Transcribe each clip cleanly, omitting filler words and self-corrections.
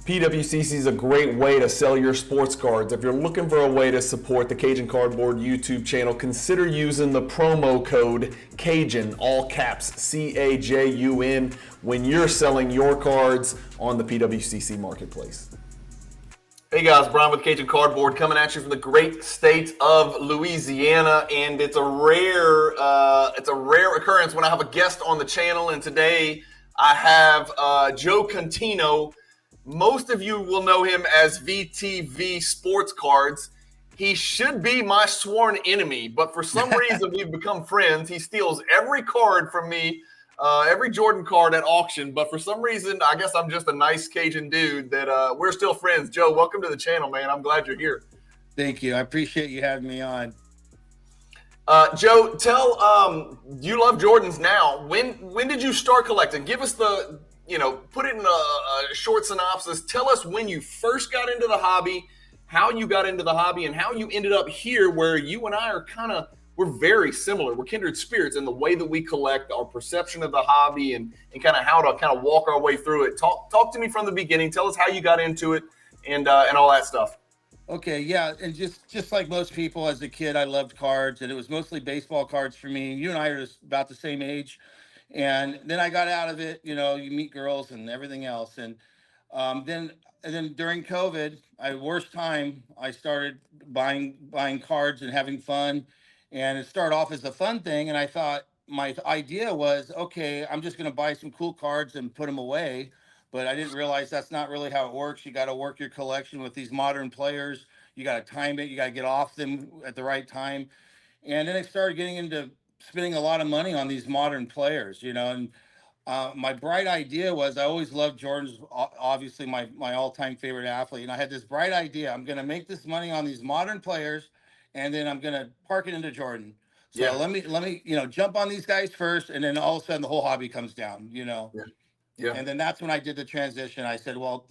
PWCC is a great way to sell your sports cards. If you're looking for a way to support the Cajun Cardboard YouTube channel, consider using the promo code Cajun, all caps, CAJUN, when you're selling your cards on the PWCC marketplace. Hey guys, Brian with Cajun Cardboard coming at you from the great state of Louisiana, and it's a rare occurrence when I have a guest on the channel. And today I have Joe Contino. Most of you will know him as VTV Sportscards. He should be my sworn enemy, but for some reason we've become friends. He steals every card from me, every Jordan card at auction, but for some reason, I guess I'm just a nice Cajun dude that we're still friends. Joe, welcome to the channel, man. I'm glad you're here. Thank you. I appreciate you having me on. Joe, you love Jordans now. When did you start collecting? Give us the, put it in a short synopsis. Tell us when you first got into the hobby, how you got into the hobby, and how you ended up here where you and I are we're very similar. We're kindred spirits in the way that we collect, our perception of the hobby, and kind of how to walk our way through it. Talk to me from the beginning. Tell us how you got into it and all that stuff. Okay, yeah, and just like most people, as a kid, I loved cards, and it was mostly baseball cards for me. You and I are just about the same age, and then I got out of it. You meet girls and everything else, and then during COVID, worst time, I started buying cards and having fun, and it started off as a fun thing, and I thought my idea was, okay, I'm just going to buy some cool cards and put them away. But I didn't realize that's not really how it works. You got to work your collection with these modern players. You got to time it. You got to get off them at the right time. And then I started getting into spending a lot of money on these modern players, and my bright idea was I always loved Jordan's, obviously my all-time favorite athlete. And I had this bright idea. I'm going to make this money on these modern players, and then I'm going to park it into Jordan. So yeah. let me jump on these guys first, and then all of a sudden the whole hobby comes down, Yeah. Yeah. And then that's when I did the transition. I said, well,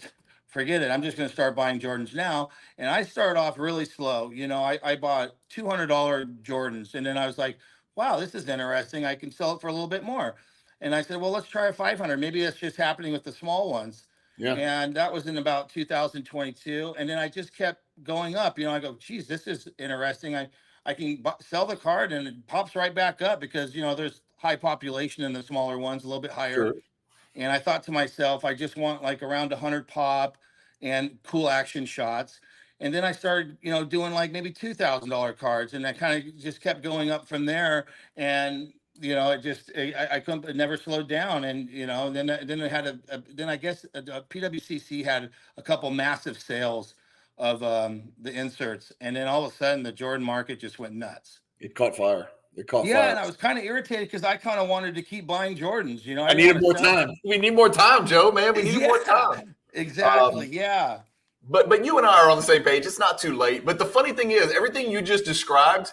forget it. I'm just going to start buying Jordans now. And I started off really slow. I bought $200 Jordans. And then I was like, wow, this is interesting. I can sell it for a little bit more. And I said, well, let's try a 500. Maybe that's just happening with the small ones. Yeah. And that was in about 2022. And then I just kept going up. I go, geez, this is interesting. I can sell the card and it pops right back up because, there's high population in the smaller ones, a little bit higher. Sure. And I thought to myself, I just want like around 100 pop and cool action shots. And then I started, doing like maybe $2,000 cards, and I kind of just kept going up from there. And I couldn't, it never slowed down. And then it had then I guess PWCC had a couple massive sales of the inserts, and then all of a sudden the Jordan market just went nuts. It caught fire. Yeah, and I was kind of irritated because I kind of wanted to keep buying Jordans. I needed more time. We need more time, Joe, man. We need more time. Exactly. Yeah. But you and I are on the same page. It's not too late. But the funny thing is, everything you just described,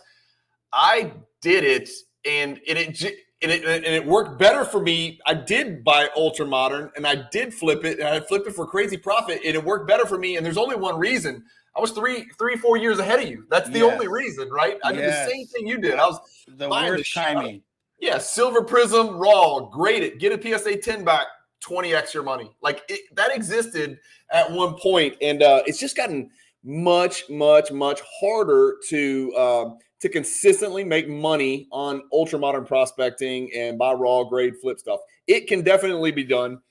I did it, and it worked better for me. I did buy ultra modern, and I did flip it, and I flipped it for crazy profit, and it worked better for me. And there's only one reason. I was 4 years ahead of you. That's the only reason, right? I did the same thing you did. I was the worst timing. Yeah, silver prism, raw, grade it, get a PSA 10 back, 20x your money. Like that existed at one point, and it's just gotten much, much, much harder to consistently make money on ultra modern prospecting and buy raw, grade, flip stuff. It can definitely be done.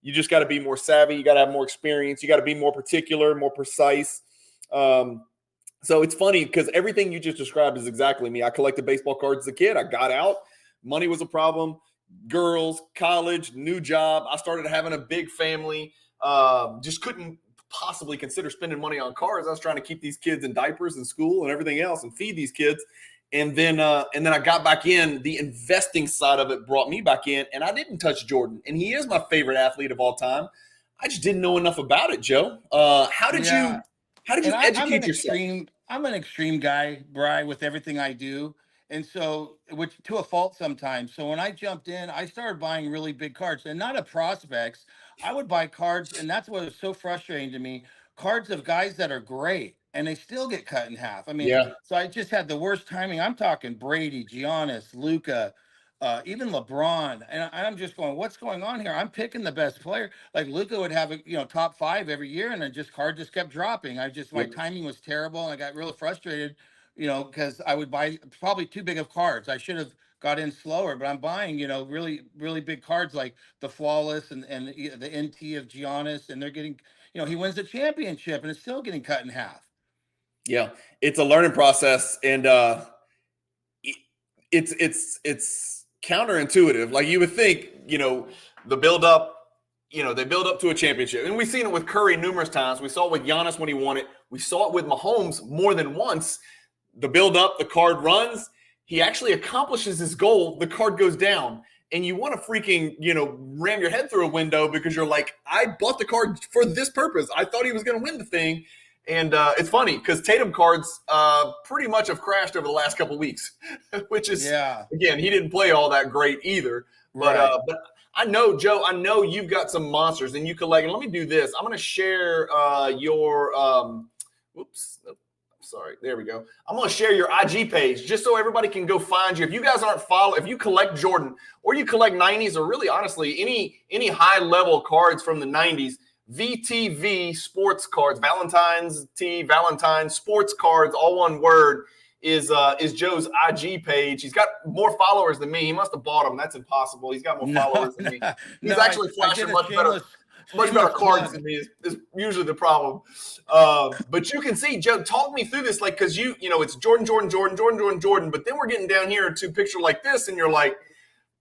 You just got to be more savvy. You got to have more experience. You got to be more particular, more precise. So it's funny because everything you just described is exactly me. I collected baseball cards as a kid. I got out. Money was a problem. Girls, college, new job. I started having a big family. Just couldn't possibly consider spending money on cards. I was trying to keep these kids in diapers and school and everything else and feed these kids. And then I got back in. The investing side of it brought me back in, and I didn't touch Jordan. And he is my favorite athlete of all time. I just didn't know enough about it, Joe. How did you educate yourself? I'm an extreme guy, Bri, with everything I do. And so, which to a fault sometimes. So when I jumped in, I started buying really big cards, and not of prospects. I would buy cards, and that's what was so frustrating to me. Cards of guys that are great, and they still get cut in half. I mean, So I just had the worst timing. I'm talking Brady, Giannis, Luca, even LeBron. And I'm just going, what's going on here? I'm picking the best player. Like Luka would have a top 5 every year, and then card just kept dropping. My Yep. timing was terrible, and I got really frustrated, because I would buy probably too big of cards. I should have got in slower, but I'm buying, really, really big cards like the Flawless and the NT of Giannis, and they're getting, he wins the championship and it's still getting cut in half. Yeah, it's a learning process, and it's counterintuitive. Like you would think, the build up, they build up to a championship, and we've seen it with Curry numerous times. We saw it with Giannis when he won it. We saw it with Mahomes more than once. The build up, the card runs. He actually accomplishes his goal. The card goes down, and you want to freaking, ram your head through a window because you're like, I bought the card for this purpose. I thought he was going to win the thing. And it's funny because Tatum cards pretty much have crashed over the last couple of weeks, which is, again, he didn't play all that great either. But I know, Joe, I know you've got some monsters and you collect. And let me do this. I'm going to share your sorry, there we go. I'm going to share your IG page just so everybody can go find you. If you guys aren't if you collect Jordan or you collect 90s or really honestly any high level cards from the 90s, VTV Sportscards, Valentine's Sportscards, all one word, is Joe's IG page. He's got more followers than me. He must have bought them. That's impossible. He's got more followers than me. He's actually flashing much better cards than me is usually the problem. But you can see, Joe, talk me through this, like, because it's Jordan, but then we're getting down here to a picture like this, and you're like,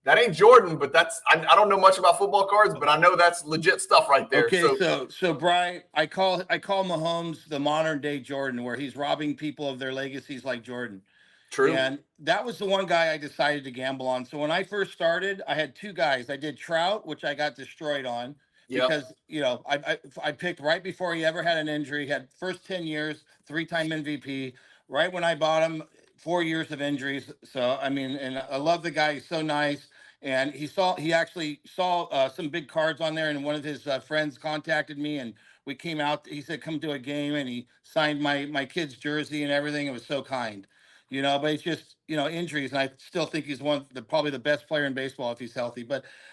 that ain't Jordan, but I don't know much about football cards, but I know that's legit stuff right there. Okay, so Brian, I call Mahomes the modern day Jordan, where he's robbing people of their legacies like Jordan. True. And that was the one guy I decided to gamble on. So when I first started, I had 2 guys. I did Trout, which I got destroyed on because I picked right before he ever had an injury. He had first 10 years, 3-time MVP. Right when I bought him, 4 years of injuries. So I mean, and I love the guy. He's so nice. And he actually saw some big cards on there, and one of his friends contacted me, and we came out. He said, come to a game, and he signed my kid's jersey and everything. It was so kind, but it's just, injuries. And I still think he's probably the best player in baseball if he's healthy.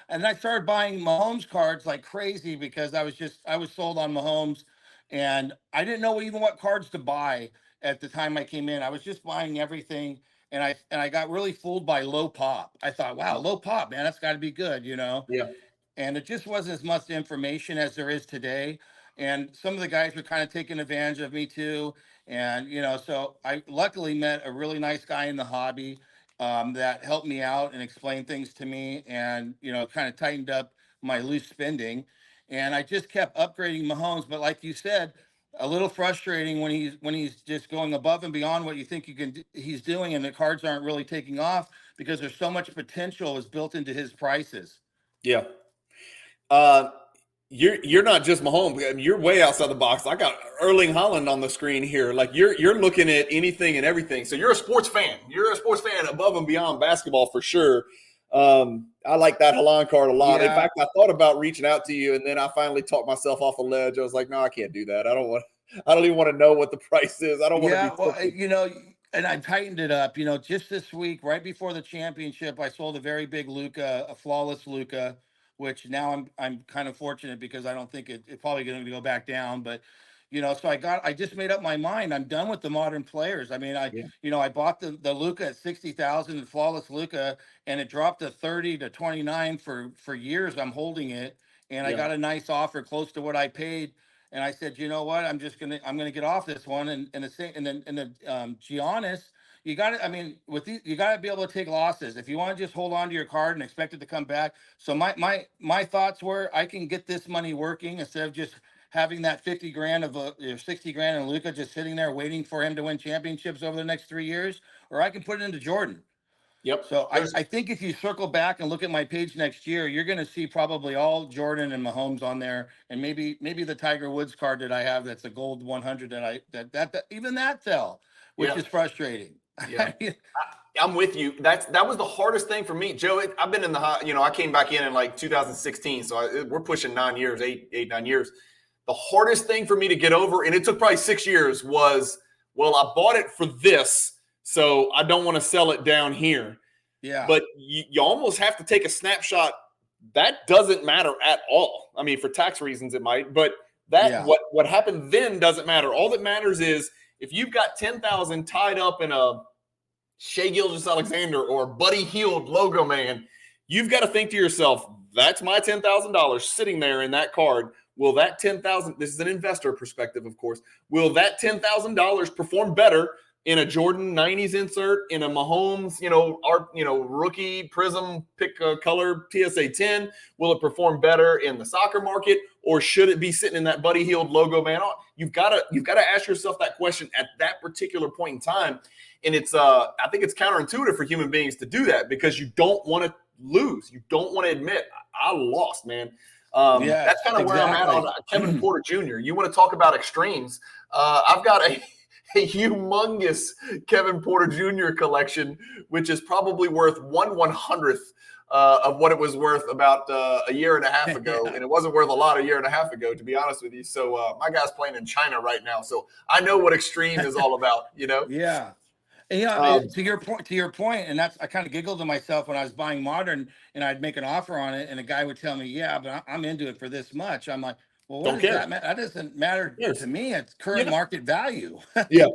And I started buying Mahomes cards like crazy because I was sold on Mahomes, and I didn't know even what cards to buy at the time I came in. I was just buying everything. And I got really fooled by low pop. I thought, wow, low pop, man, that's got to be good, Yeah. And it just wasn't as much information as there is today. And some of the guys were kind of taking advantage of me too. And, so I luckily met a really nice guy in the hobby that helped me out and explained things to me and, kind of tightened up my loose spending. And I just kept upgrading Mahomes. But like you said, a little frustrating when he's just going above and beyond what you think he's doing, and the cards aren't really taking off because there's so much potential is built into his prices. Yeah. You're not just Mahomes. I mean, you're way outside the box. I got Erling Haaland on the screen here. Like you're looking at anything and everything. So you're a sports fan. You're a sports fan above and beyond basketball for sure. I like that Haaland card a lot. Yeah. In fact, I thought about reaching out to you, and then I finally talked myself off a ledge. I was like, no, I can't do that. I don't even want to know what the price is. I don't want to be. Well, and I tightened it up. Just this week, right before the championship, I sold a very big Luka, a flawless Luka, which now I'm kind of fortunate because I don't think it's probably going to go back down. But so I just made up my mind. I'm done with the modern players. I mean, I bought the Luka at 60,000, the flawless Luka, and it dropped to 30 to 29 for years. I'm holding it, and I got a nice offer close to what I paid. And I said, you know what? I'm gonna get off this one. And the Giannis, you got to. I mean, you got to be able to take losses if you want to just hold on to your card and expect it to come back. So my thoughts were, I can get this money working instead of just having that 50 grand of 60 grand in Luka just sitting there waiting for him to win championships over the next 3 years, or I can put it into Jordan. Yep. So I think if you circle back and look at my page next year, you're going to see probably all Jordan and Mahomes on there, and maybe the Tiger Woods card that I have that's a gold 100 that even that fell, which is frustrating. Yeah. I'm with you. That was the hardest thing for me, Joe. I've been in I came back in like 2016, so we're pushing 9 years, 9 years. The hardest thing for me to get over, and it took probably 6 years, was, well, I bought it for this, so I don't want to sell it down here. Yeah. but you almost have to take a snapshot. That doesn't matter at all. I mean, for tax reasons, it might, but Yeah. what happened then doesn't matter. All that matters is if you've got 10,000 tied up in a Shea Gilgeous-Alexander or Buddy Hield logo man, you've got to think to yourself, that's my $10,000 sitting there in that card. Will that 10,000, this is an investor perspective, of course, will that $10,000 perform better in a Jordan 90s insert, in a Mahomes, rookie Prism pick a color PSA 10? Will it perform better in the soccer market, or should it be sitting in that Buddy Hield logo, man? You've got to ask yourself that question at that particular point in time. And it's I think it's counterintuitive for human beings to do that, because you don't want to lose. You don't want to admit, I lost, man. Yes, that's kind of where I'm at on Kevin Porter Jr. You want to talk about extremes? I've got a humongous Kevin Porter Jr. collection, which is probably worth 1/100th of what it was worth about a year and a half ago. And it wasn't worth a lot a year and a half ago, to be honest with you. So my guy's playing in China right now. So I know what extreme is all about, Yeah. And, to your point, and that's, I kind of giggled to myself when I was buying modern and I'd make an offer on it and a guy would tell me, yeah, but I'm into it for this much. I'm like, well, what does that matter? That doesn't matter to me. It's current market value. Yeah.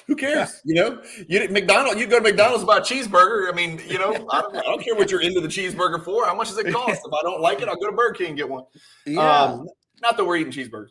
Who cares? McDonald's, you go to McDonald's to buy a cheeseburger. I mean, I don't care what you're into the cheeseburger for. How much does it cost? If I don't like it, I'll go to Burger King and get one. Yeah. Not that we're eating cheeseburgers.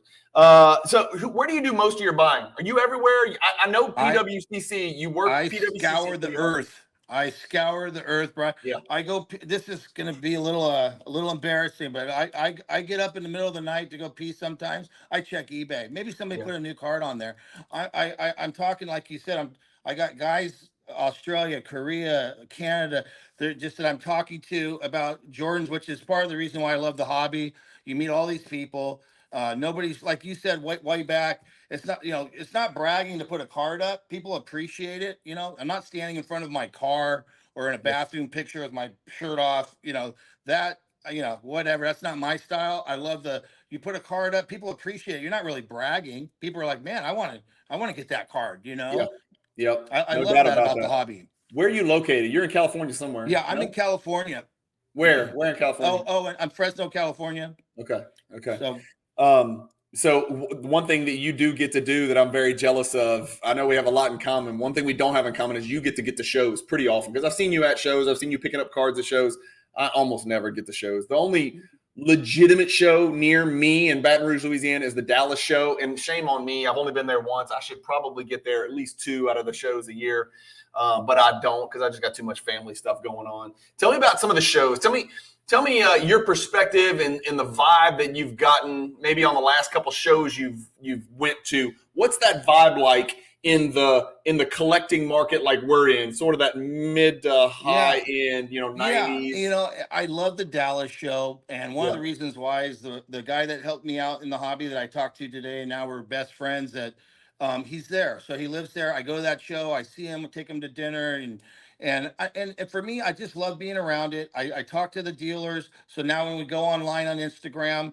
So where do you do most of your buying? Are you everywhere? I know PWCC. You work. I PWCC. scour the earth. I scour the earth, Brian. Yeah. I go. This is going to be a little embarrassing, but I get up in the middle of the night to go pee. Sometimes I check eBay. Maybe somebody put a new card on there. I'm talking, like you said. I got guys, Australia, Korea, Canada. They're just that I'm talking to about Jordans, which is part of the reason why I love the hobby. You meet all these people. Nobody's, like you said, way back. It's not, it's not bragging to put a card up. People appreciate it. I'm not standing in front of my car or in a bathroom picture with my shirt off. Whatever. That's not my style. I love you put a card up, people appreciate it. You're not really bragging. People are like, man, I want to get that card. Yep. I love that about the hobby. Where are you located? You're in California somewhere. Yeah, I'm in California. Where in California? Oh, I'm Fresno, California. Okay. So, one thing that you do get to do that I'm very jealous of, I know we have a lot in common. One thing we don't have in common is you get to shows pretty often, because I've seen you at shows. I've seen you picking up cards at shows. I almost never get to shows. The only legitimate show near me in Baton Rouge, Louisiana is the Dallas show. And shame on me. I've only been there once. I should probably get there at least 2 out of the shows a year. But I don't, because I just got too much family stuff going on. Tell me about some of the shows. Tell me your perspective and the vibe that you've gotten maybe on the last couple shows you've went to. What's that vibe like in the collecting market, like we're in, sort of that mid to high end, 90s? Yeah, I love the Dallas show, and one of the reasons why is the guy that helped me out in the hobby that I talked to today, and now we're best friends. That he's there, so he lives there. I go to that show, I see him, take him to dinner, and for me, I just love being around it. I talk to the dealers. So now when we go online on Instagram,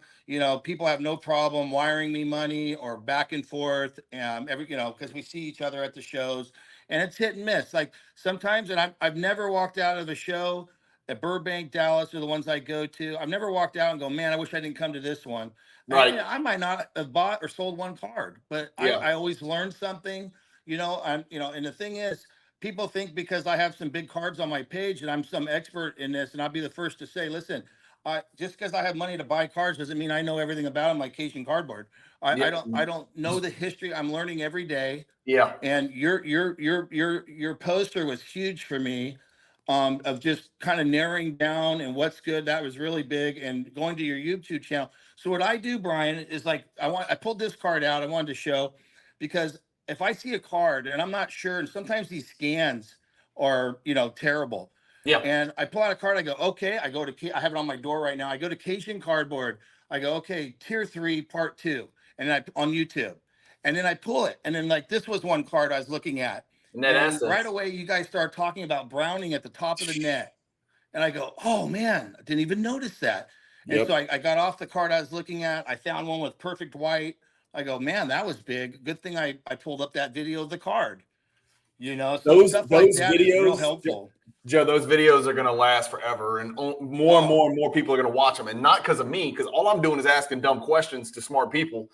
people have no problem wiring me money or back and forth, because we see each other at the shows, and it's hit and miss. Like sometimes, and I've never walked out of a show at Burbank, Dallas, or the ones I go to. I've never walked out and go, man, I wish I didn't come to this one. Right. I might not have bought or sold one card, but I always learned something, and the thing is, people think because I have some big cards on my page and I'm some expert in this, and I'll be the first to say, listen, just because I have money to buy cards doesn't mean I know everything about them, like Cajun Cardboard. I don't know the history. I'm learning every day. Yeah. And your poster was huge for me, of just kind of narrowing down and what's good. That was really big, and going to your YouTube channel. So what I do, Brian, is like I pulled this card out. I wanted to show, because if I see a card and I'm not sure, and sometimes these scans are, terrible. Yeah. And I pull out a card, I go, okay, I have it on my door right now. I go to Cajun Cardboard. I go, okay, tier 3, part 2. And on YouTube. And then I pull it. And then this was one card I was looking at. And right away, you guys start talking about browning at the top of the net. And I go, oh man, I didn't even notice that. And so I got off the card I was looking at. I found one with perfect white. I go, man, that was big. Good thing I pulled up that video of the card. You know, so Those stuff like that is real videos, helpful. Joe, those videos are going to last forever, and more and more people are going to watch them, and not because of me, because all I'm doing is asking dumb questions to smart people.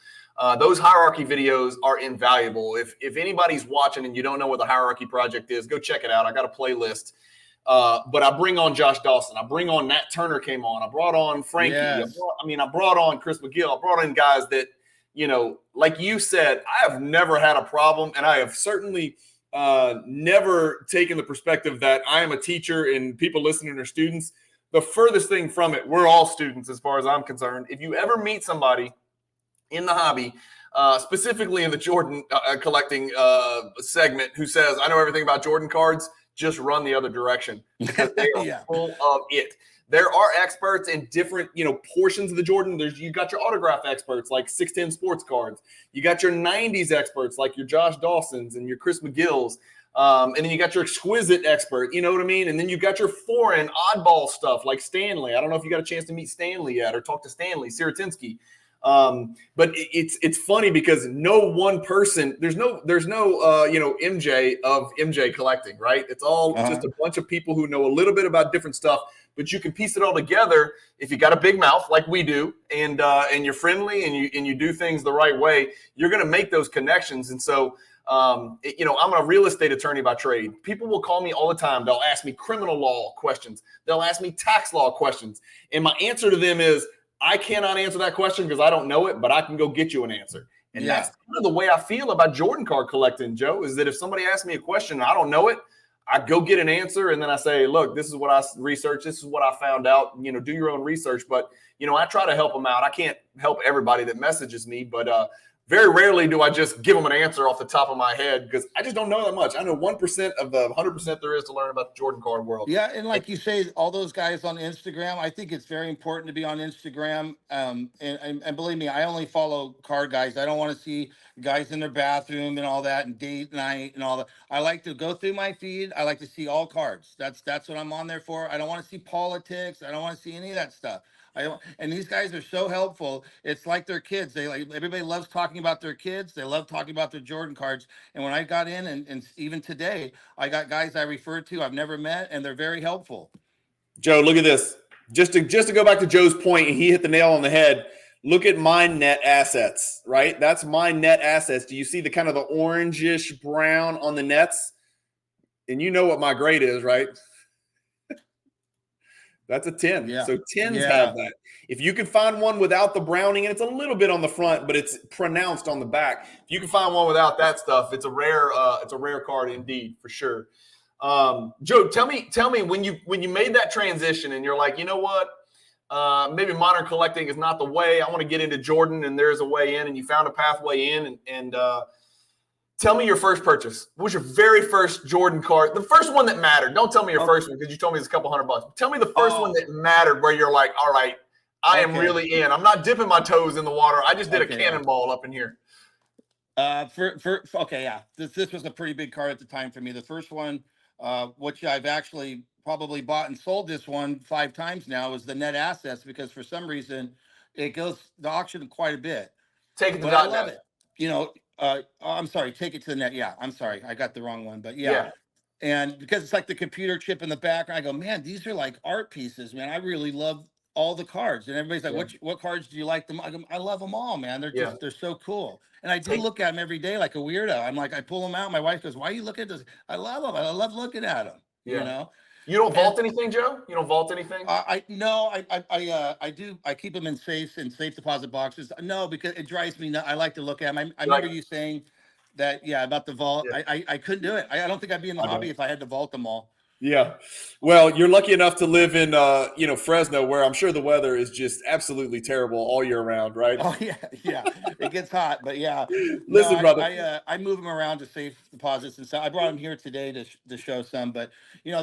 Those hierarchy videos are invaluable. If anybody's watching and you don't know what the hierarchy project is, go check it out. I got a playlist. But I bring on Josh Dawson. I bring on Nat Turner came on. I brought on Frankie. Yes. I brought on Chris McGill. I brought in guys that, you know, like you said, I have never had a problem, and I have certainly never taken the perspective that I am a teacher and people listening are students. The furthest thing from it, we're all students as far as I'm concerned. If you ever meet somebody in the hobby, specifically in the Jordan collecting segment, who says, I know everything about Jordan cards, just run the other direction, because they are full of it. There are experts in different, portions of the Jordan. You got your autograph experts like 610 Sportscards. You got your 90s experts like your Josh Dawsons and your Chris McGills. And then you got your exquisite expert, you know what I mean? And then you got your foreign oddball stuff like Stanley. I don't know if you got a chance to meet Stanley yet or talk to Stanley Siratinsky. But it's funny because no one person, there's no MJ of MJ collecting, right? It's all just a bunch of people who know a little bit about different stuff, but you can piece it all together if you got a big mouth like we do, and you're friendly and you do things the right way. You're going to make those connections. And so, I'm a real estate attorney by trade. People will call me all the time. They'll ask me criminal law questions. They'll ask me tax law questions. And my answer to them is, I cannot answer that question because I don't know it, but I can go get you an answer. And that's kind of the way I feel about Jordan card collecting, Joe, is that if somebody asks me a question and I don't know it, I go get an answer. And then I say, look, this is what I researched. This is what I found out, do your own research. But, I try to help them out. I can't help everybody that messages me, but very rarely do I just give them an answer off the top of my head, because I just don't know that much. I know 1% of the 100% there is to learn about the Jordan card world. Yeah, and like you say, all those guys on Instagram, I think it's very important to be on Instagram. And believe me, I only follow card guys. I don't want to see guys in their bathroom and all that and date night and all that. I like to go through my feed. I like to see all cards. That's what I'm on there for. I don't want to see politics. I don't want to see any of that stuff. And these guys are so helpful. It's like their kids. Everybody loves talking about their kids. They love talking about their Jordan cards. And when I got in, and even today, I got guys I referred to I've never met, and they're very helpful. Joe, look at this. Just to go back to Joe's point, and he hit the nail on the head. Look at my net assets, right? That's my net assets. Do you see the kind of the orangish brown on the nets? And you know what my grade is, right? That's a 10. Yeah. So 10s have that. If you can find one without the browning, and it's a little bit on the front, but it's pronounced on the back. If you can find one without that stuff, it's a rare card indeed, for sure. Joe, tell me when you made that transition and you're like, you know what? Maybe modern collecting is not the way. I want to get into Jordan, and there's a way in, and you found a pathway in, and tell me your first purchase. What was your very first Jordan card? The first one that mattered. Don't tell me your first one, because you told me it's a couple $100. Tell me the first one that mattered, where you're like, all right, I am really in. I'm not dipping my toes in the water. I just did a cannonball up in here. This was a pretty big card at the time for me. The first one, which I've actually probably bought and sold this one 5 times now, is the net assets, because for some reason it goes to auction quite a bit. Take it to the I love it. I'm sorry, take it to the net. Yeah, I'm sorry, I got the wrong one, but yeah. And because it's like the computer chip in the background, I go, man, these are like art pieces, man. I really love all the cards. And everybody's like, what cards do you like them? I love them all, man. They're so cool. And I do look at them every day like a weirdo. I'm like, I pull them out. My wife goes, why are you looking at this? I love them. I love looking at them. You don't vault anything, Joe? You don't vault anything? I do. I keep them in safe deposit boxes. No, because it drives me nuts. I like to look at them. I remember you saying that, about the vault. I couldn't do it. I don't think I'd be in the hobby if I had to vault them all. Yeah. Well, you're lucky enough to live in, Fresno, where I'm sure the weather is just absolutely terrible all year round, right? Oh, yeah. It gets hot, but yeah. Listen, brother. I move them around to safe deposits and stuff. I brought them here today to show some, but,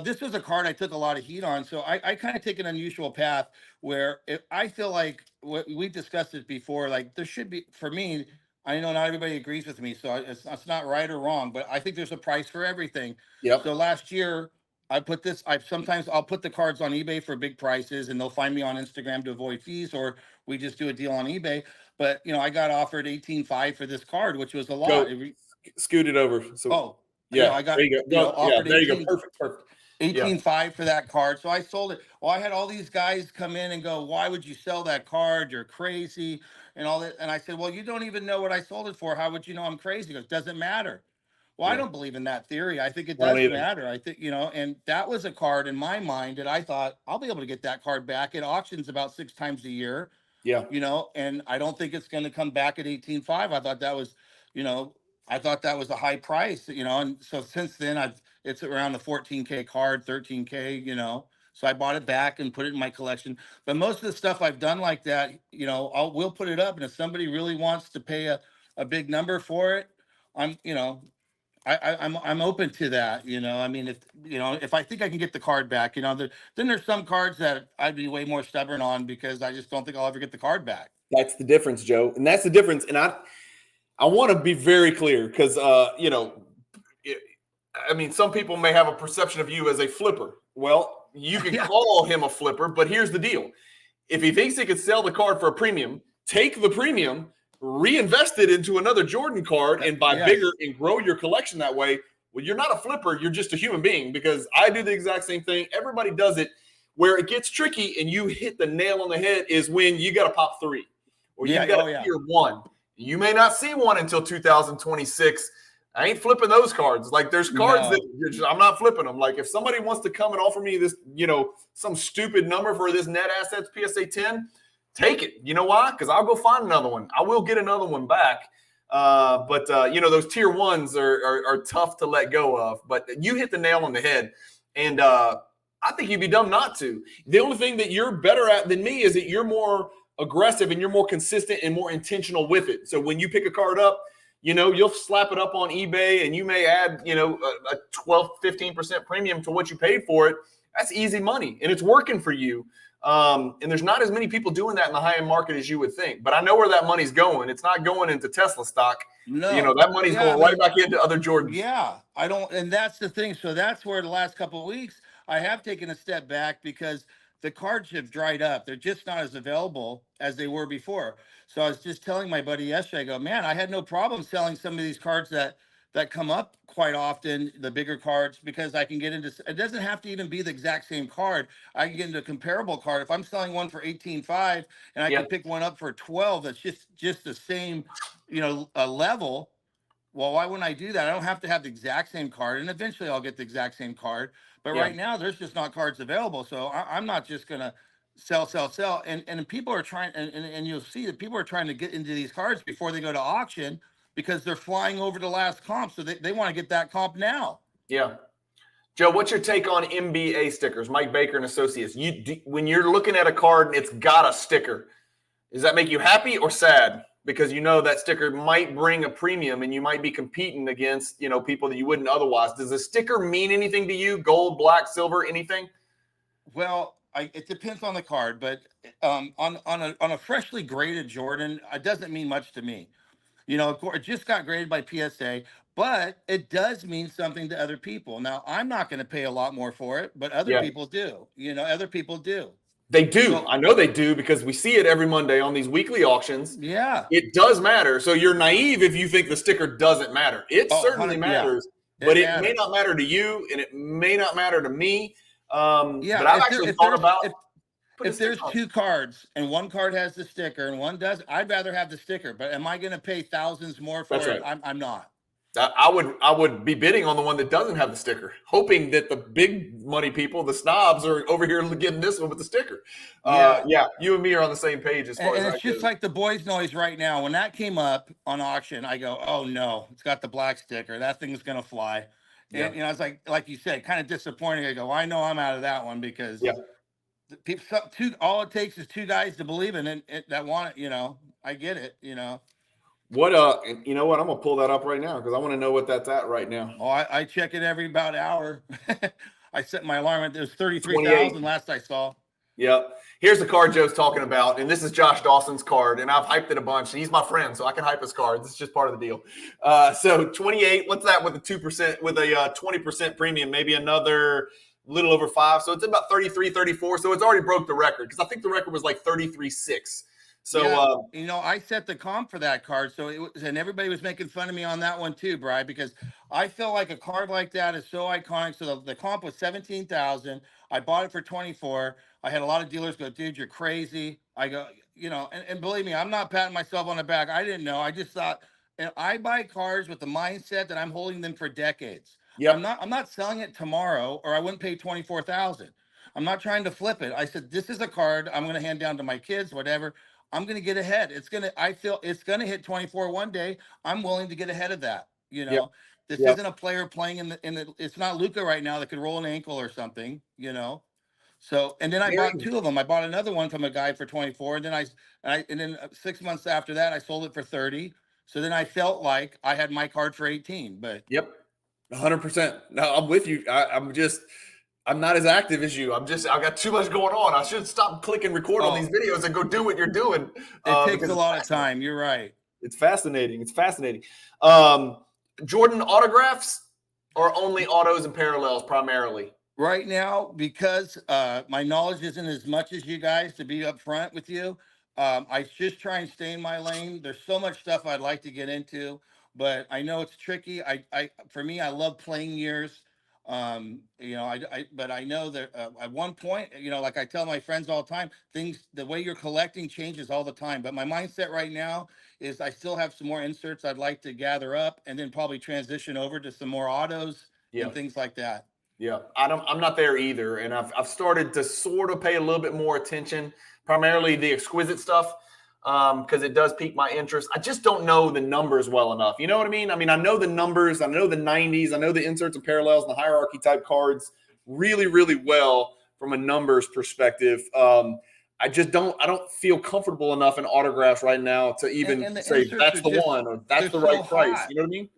this was a card I took a lot of heat on. So I kind of take an unusual path where I feel like we've discussed it before, like there should be, for me, I know not everybody agrees with me, so it's not right or wrong, but I think there's a price for everything. Yep. So last year, I'll put the cards on eBay for big prices, and they'll find me on Instagram to avoid fees, or we just do a deal on eBay. But I got offered $18,500 for this card, which was a lot. Scoot it over. So Yeah, I got, there you go. Yeah, offered there you go. Perfect. Yeah, 18.5 for that card. So I sold it. Well, I had all these guys come in and go, "Why would you sell that card? You're crazy," and all that. And I said, "Well, you don't even know what I sold it for. How would you know I'm crazy?" He goes, "Doesn't matter." Well, I yeah. don't believe in that theory. I think it I don't does either. matter. I think, and that was a card in my mind that I thought I'll be able to get that card back at auctions about 6 times a year, Yeah, and I don't think it's going to come back at 18.5. I thought that was, you know, I thought that was a high price, and so since then it's around the 14K card, 13K, so I bought it back and put it in my collection. But most of the stuff I've done like that, we'll put it up. And if somebody really wants to pay a big number for it, I'm, I'm open to that. I mean, if I think I can get the card back, then there's some cards that I'd be way more stubborn on because I just don't think I'll ever get the card back. that's the difference, Joe, and that's the difference. And I want to be very clear because I mean, some people may have a perception of you as a flipper. Well, you can Yeah. call him a flipper, but here's the deal: if he thinks he could sell the card for a premium, take the premium, reinvest it into another Jordan card, and buy Yes. bigger and grow your collection that way. Well, you're not a flipper; you're just a human being. Because I do the exact same thing. Everybody does it. Where it gets tricky and you hit the nail on the head is when you got to pop 3 or you got to tier 1. You may not see one until 2026. I ain't flipping those cards. Like there's cards that I'm not flipping them. Like if somebody wants to come and offer me this, some stupid number for this net assets PSA 10, take it. You know why? Because I'll go find another one. I will get another one back. But those tier 1s are tough to let go of. But you hit the nail on the head. And I think you'd be dumb not to. The only thing that you're better at than me is that you're more aggressive and you're more consistent and more intentional with it. So when you pick a card up, you'll slap it up on eBay and you may add, a 12, 15% premium to what you paid for it. That's easy money and it's working for you. And there's not as many people doing that in the high-end market as you would think. But I know where that money's going. It's not going into Tesla stock. No, that money's going right back into other Jordans. Yeah, I don't, and that's the thing. So that's where the last couple of weeks I have taken a step back because the cards have dried up. They're just not as available as they were before. So I was just telling my buddy yesterday, I go, man, I had no problem selling some of these cards that come up quite often, the bigger cards, because I can get into, it doesn't have to even be the exact same card. I can get into a comparable card. If I'm selling one for 18.5 and I can pick one up for 12, that's just the same, a level. Well, why wouldn't I do that? I don't have to have the exact same card, and eventually I'll get the exact same card. But right now, there's just not cards available. So I'm not just going to sell. And people are trying, and you'll see that people are trying to get into these cards before they go to auction because they're flying over the last comp. So they want to get that comp now. Yeah. Joe, what's your take on MBA stickers, Mike Baker and Associates? When you're looking at a card and it's got a sticker, does that make you happy or sad? Because that sticker might bring a premium and you might be competing against, people that you wouldn't otherwise. Does the sticker mean anything to you? Gold, black, silver, anything? Well, it depends on the card, but on a freshly graded Jordan, it doesn't mean much to me. Of course, it just got graded by PSA, but it does mean something to other people. Now, I'm not going to pay a lot more for it, but other people do. Other people do. They do. So, I know they do because we see it every Monday on these weekly auctions. Yeah. It does matter. So you're naive if you think the sticker doesn't matter. It certainly matters, but it may not matter to you and it may not matter to me. But I've actually thought about if there's 2 cards and one card has the sticker and one doesn't, I'd rather have the sticker. But am I going to pay thousands more for it? Right. I'm not. I would be bidding on the one that doesn't have the sticker, hoping that the big money people, the snobs, are over here getting this one with the sticker. You and me are on the same page as far as it's just like the boys' noise right now. When that came up on auction, I go, oh no, it's got the black sticker. That thing's gonna fly. Yeah. And it's like you said, kind of disappointing. I go, I know I'm out of that one because people, all it takes is 2 guys to believe in it that want it. I get it. What you know what? I'm gonna pull that up right now because I want to know what that's at right now. Oh, I check it every about hour. I set my alarm. It was 33,000 last I saw. Yep. Here's the card Joe's talking about, and this is Josh Dawson's card, and I've hyped it a bunch. And he's my friend, so I can hype his cards. It's just part of the deal. So 28. What's that with a 2% with a 20% premium? Maybe another little over 5. So it's about 33, 34. So it's already broke the record because I think the record was like 33.6. So, Yeah, I set the comp for that card, so it was, and everybody was making fun of me on that one too, Bri, because I feel like a card like that is so iconic. So the comp was 17,000. I bought it for 24. I had a lot of dealers go, "Dude, you're crazy." I go, and believe me, I'm not patting myself on the back. I didn't know. I just thought, and I buy cards with the mindset that I'm holding them for decades. yep, I'm not selling it tomorrow, or I wouldn't pay 24,000. I'm not trying to flip it. I said, this is a card I'm going to hand down to my kids, whatever. I'm going to get ahead. I feel it's going to hit 24 one day. I'm willing to get ahead of that. yep, This yep. isn't a player playing it's not Luca right now that could roll an ankle or something. So, and then I Very, bought two of them. I bought another one from a guy for 24. And then and then 6 months after that, I sold it for 30. So then I felt like I had my card for 18, but yep, 100%. No, I'm with you. I'm not as active as you. I've got too much going on. I should stop clicking record on these oh, videos and go do what you're doing it takes because a it's lot of fascinating. time. You're right. It's fascinating. It's fascinating. Um, Jordan autographs or only autos and parallels primarily? Right now, because my knowledge isn't as much as you guys, to be upfront with you, I just try and stay in my lane. There's so much stuff I'd like to get into, but I know it's tricky. For me, I love playing years. But I know that at one point, like I tell my friends all the time, the way you're collecting changes all the time. But my mindset right now is I still have some more inserts I'd like to gather up, and then probably transition over to some more autos Yeah. and things like that. Yeah, I'm not there either, and I've started to sort of pay a little bit more attention, primarily the exquisite stuff, because it does pique my interest. I just don't know the numbers well enough. You know what I mean? I mean, I know the numbers, I know the 90s, I know the inserts and parallels and the hierarchy type cards really, really well from a numbers perspective. I don't feel comfortable enough in autographs right now to even And the say inserts that's are the just one or that's they're the so right price. hot. You know what I mean?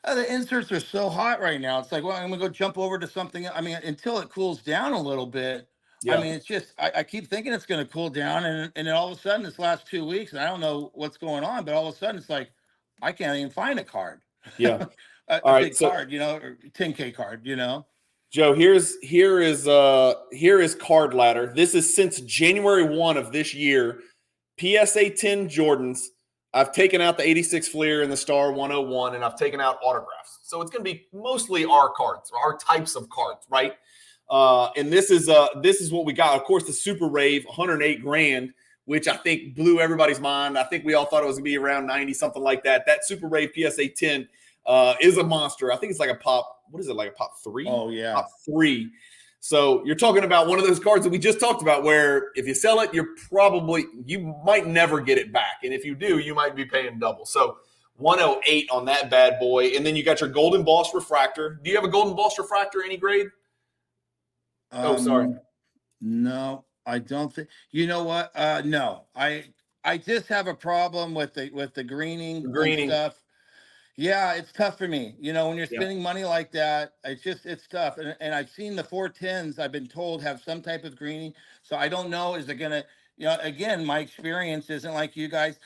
The inserts are so hot right now. It's like, well, I'm gonna go jump over to something. I mean, until it cools down a little bit. I Yeah, mean, it's just I keep thinking it's gonna cool down, and then all of a sudden, this last 2 weeks, and I don't know what's going on, but all of a sudden, it's like I can't even find a card, yeah. a All right, big so card, or 10K card. Joe, here is Card Ladder. This is since January 1 of this year. PSA 10 Jordans. I've taken out the 86 Fleer and the Star 101, and I've taken out autographs. So it's going to be mostly our cards, our types of cards, right? And this is what we got. Of course, the Super Rave, 108 grand, which I think blew everybody's mind. I think we all thought it was going to be around 90, something like that. That Super Rave PSA 10 is a monster. I think it's like a pop. What is it, like a pop 3? Oh yeah, Pop 3. So you're talking about one of those cards that we just talked about where if you sell it, you might never get it back. And if you do, you might be paying double. So 108 on that bad boy. And then you got your golden Boss refractor. Do you have a golden Boss refractor, any grade? Oh, sorry. No, I don't think. You know what? No, I just have a problem with the greening and Greening. stuff. Yeah, it's tough for me. When you're Yeah. spending money like that, it's tough. And I've seen the 410s, I've been told, have some type of greening. So I don't know, is it gonna, again, my experience isn't like you guys.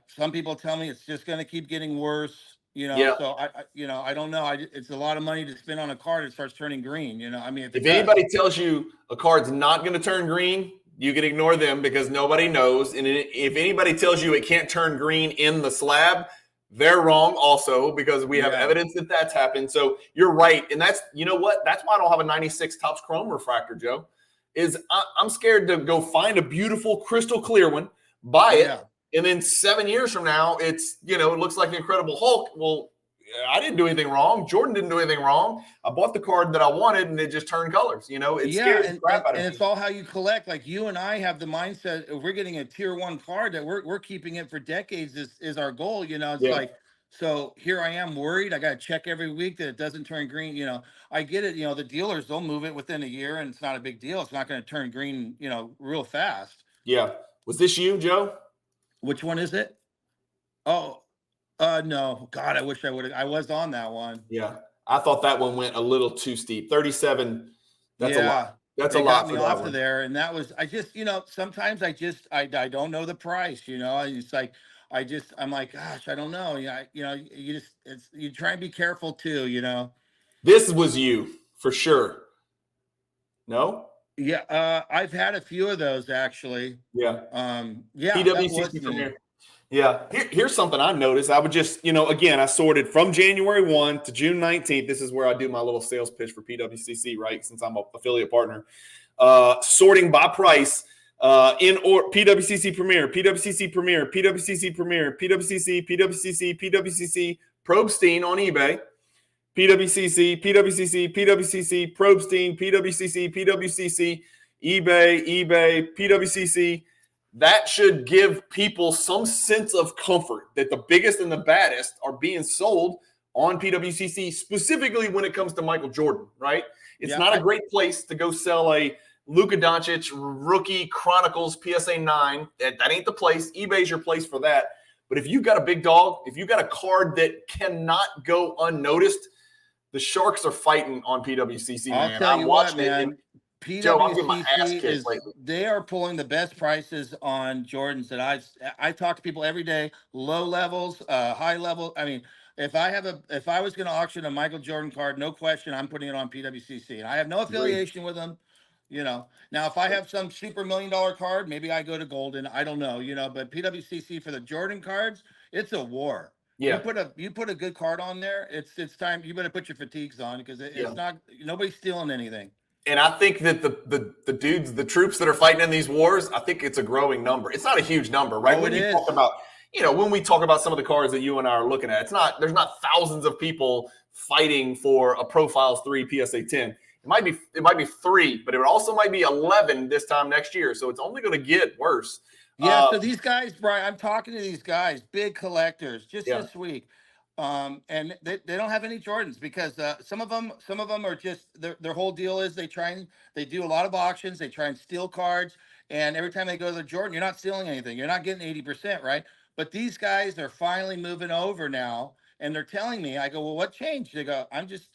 Some people tell me it's just gonna keep getting worse. Yeah. So I don't know. It's a lot of money to spend on a card. It starts turning green. I mean, if it If does. anybody tells you a card's not going to turn green, you can ignore them because nobody knows. And if anybody tells you it can't turn green in the slab, they're wrong also because we have Yeah. evidence that that's happened. So you're right. And that's, you know what? That's why I don't have a 96 Topps Chrome refractor, Joe, is I'm scared to go find a beautiful crystal clear one, buy it. Yeah. And then 7 years from now, it looks like Incredible Hulk. Well, I didn't do anything wrong. Jordan didn't do anything wrong. I bought the card that I wanted, and it just turned colors. It scares the crap out of and me. it's all how you collect. Like you and I have the mindset, if we're getting a tier 1 card that we're keeping it for decades is our goal. It's Yeah, like, so here I am worried. I got to check every week that it doesn't turn green. I get it. The dealers, they'll move it within a year, and it's not a big deal. It's not going to turn green, real fast. yeah. Was this you, Joe? Which one is it? Oh, no. God, I wish I would have. I was on that one. Yeah, I thought that one went a little too steep. 37. That's a Yeah, lot. That's a they got lot me for that off of one. there, and that was I just sometimes I don't know the price. It's like I'm like, gosh, I don't know. Yeah, you try and be careful too. This was you for sure. No. Yeah, I've had a few of those actually. Yeah. Yeah, that was PWCC neat. Premier. Yeah. Here's something I noticed. I would just, again, I sorted from January 1 to June 19th. This is where I do my little sales pitch for PWCC, right? Since I'm an affiliate partner. Sorting by price PWCC Premier, PWCC Premier, PWCC Premier, PWCC, PWCC, PWCC, Probstein on eBay, PWCC, PWCC, PWCC, Probstein, PWCC, PWCC, eBay, PWCC. That should give people some sense of comfort that the biggest and the baddest are being sold on PWCC, specifically when it comes to Michael Jordan, right? It's not a great place to go sell a Luka Doncic rookie Chronicles PSA 9. That ain't the place. eBay's your place for that. But if you've got a big dog, if you've got a card that cannot go unnoticed, the Sharks are fighting on PWCC, man. I'll tell you what, man. Joe, I'm getting my ass PWCC kicked lately. They are pulling the best prices on Jordans that I talk to people every day, low levels, high level. I mean, if I was going to auction a Michael Jordan card, no question, I'm putting it on PWCC, and I have no affiliation with them. Now if I have some super $1 million card, maybe I go to Golden. I don't know, but PWCC for the Jordan cards, it's a war. Yeah. You put a good card on there, it's time. You better put your fatigues on because it's not, nobody's stealing anything. And I think that the dudes, the troops that are fighting in these wars, I think it's a growing number. It's not a huge number, right? When you talk about, when we talk about some of the cards that you and I are looking at, there's not thousands of people fighting for a Profiles 3 PSA 10. It might be 3, but it also might be 11 this time next year. So it's only going to get worse. Yeah. So these guys, Brian, I'm talking to these guys, big collectors, just this week. And they don't have any Jordans because some of them are just their whole deal is they do a lot of auctions, they try and steal cards, and every time they go to the Jordan, you're not stealing anything, you're not getting 80%, right? But these guys are finally moving over now, and they're telling me, I go, well, what changed? They go,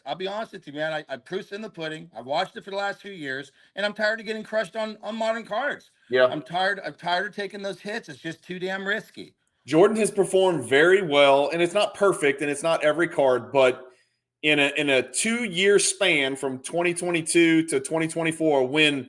I'll be honest with you, man, I proof's in the pudding, I've watched it for the last few years, and I'm tired of getting crushed on modern cards. Yeah, I'm tired of taking those hits. It's just too damn risky. Jordan has performed very well, and it's not perfect, and it's not every card, but in a 2-year span from 2022 to 2024, when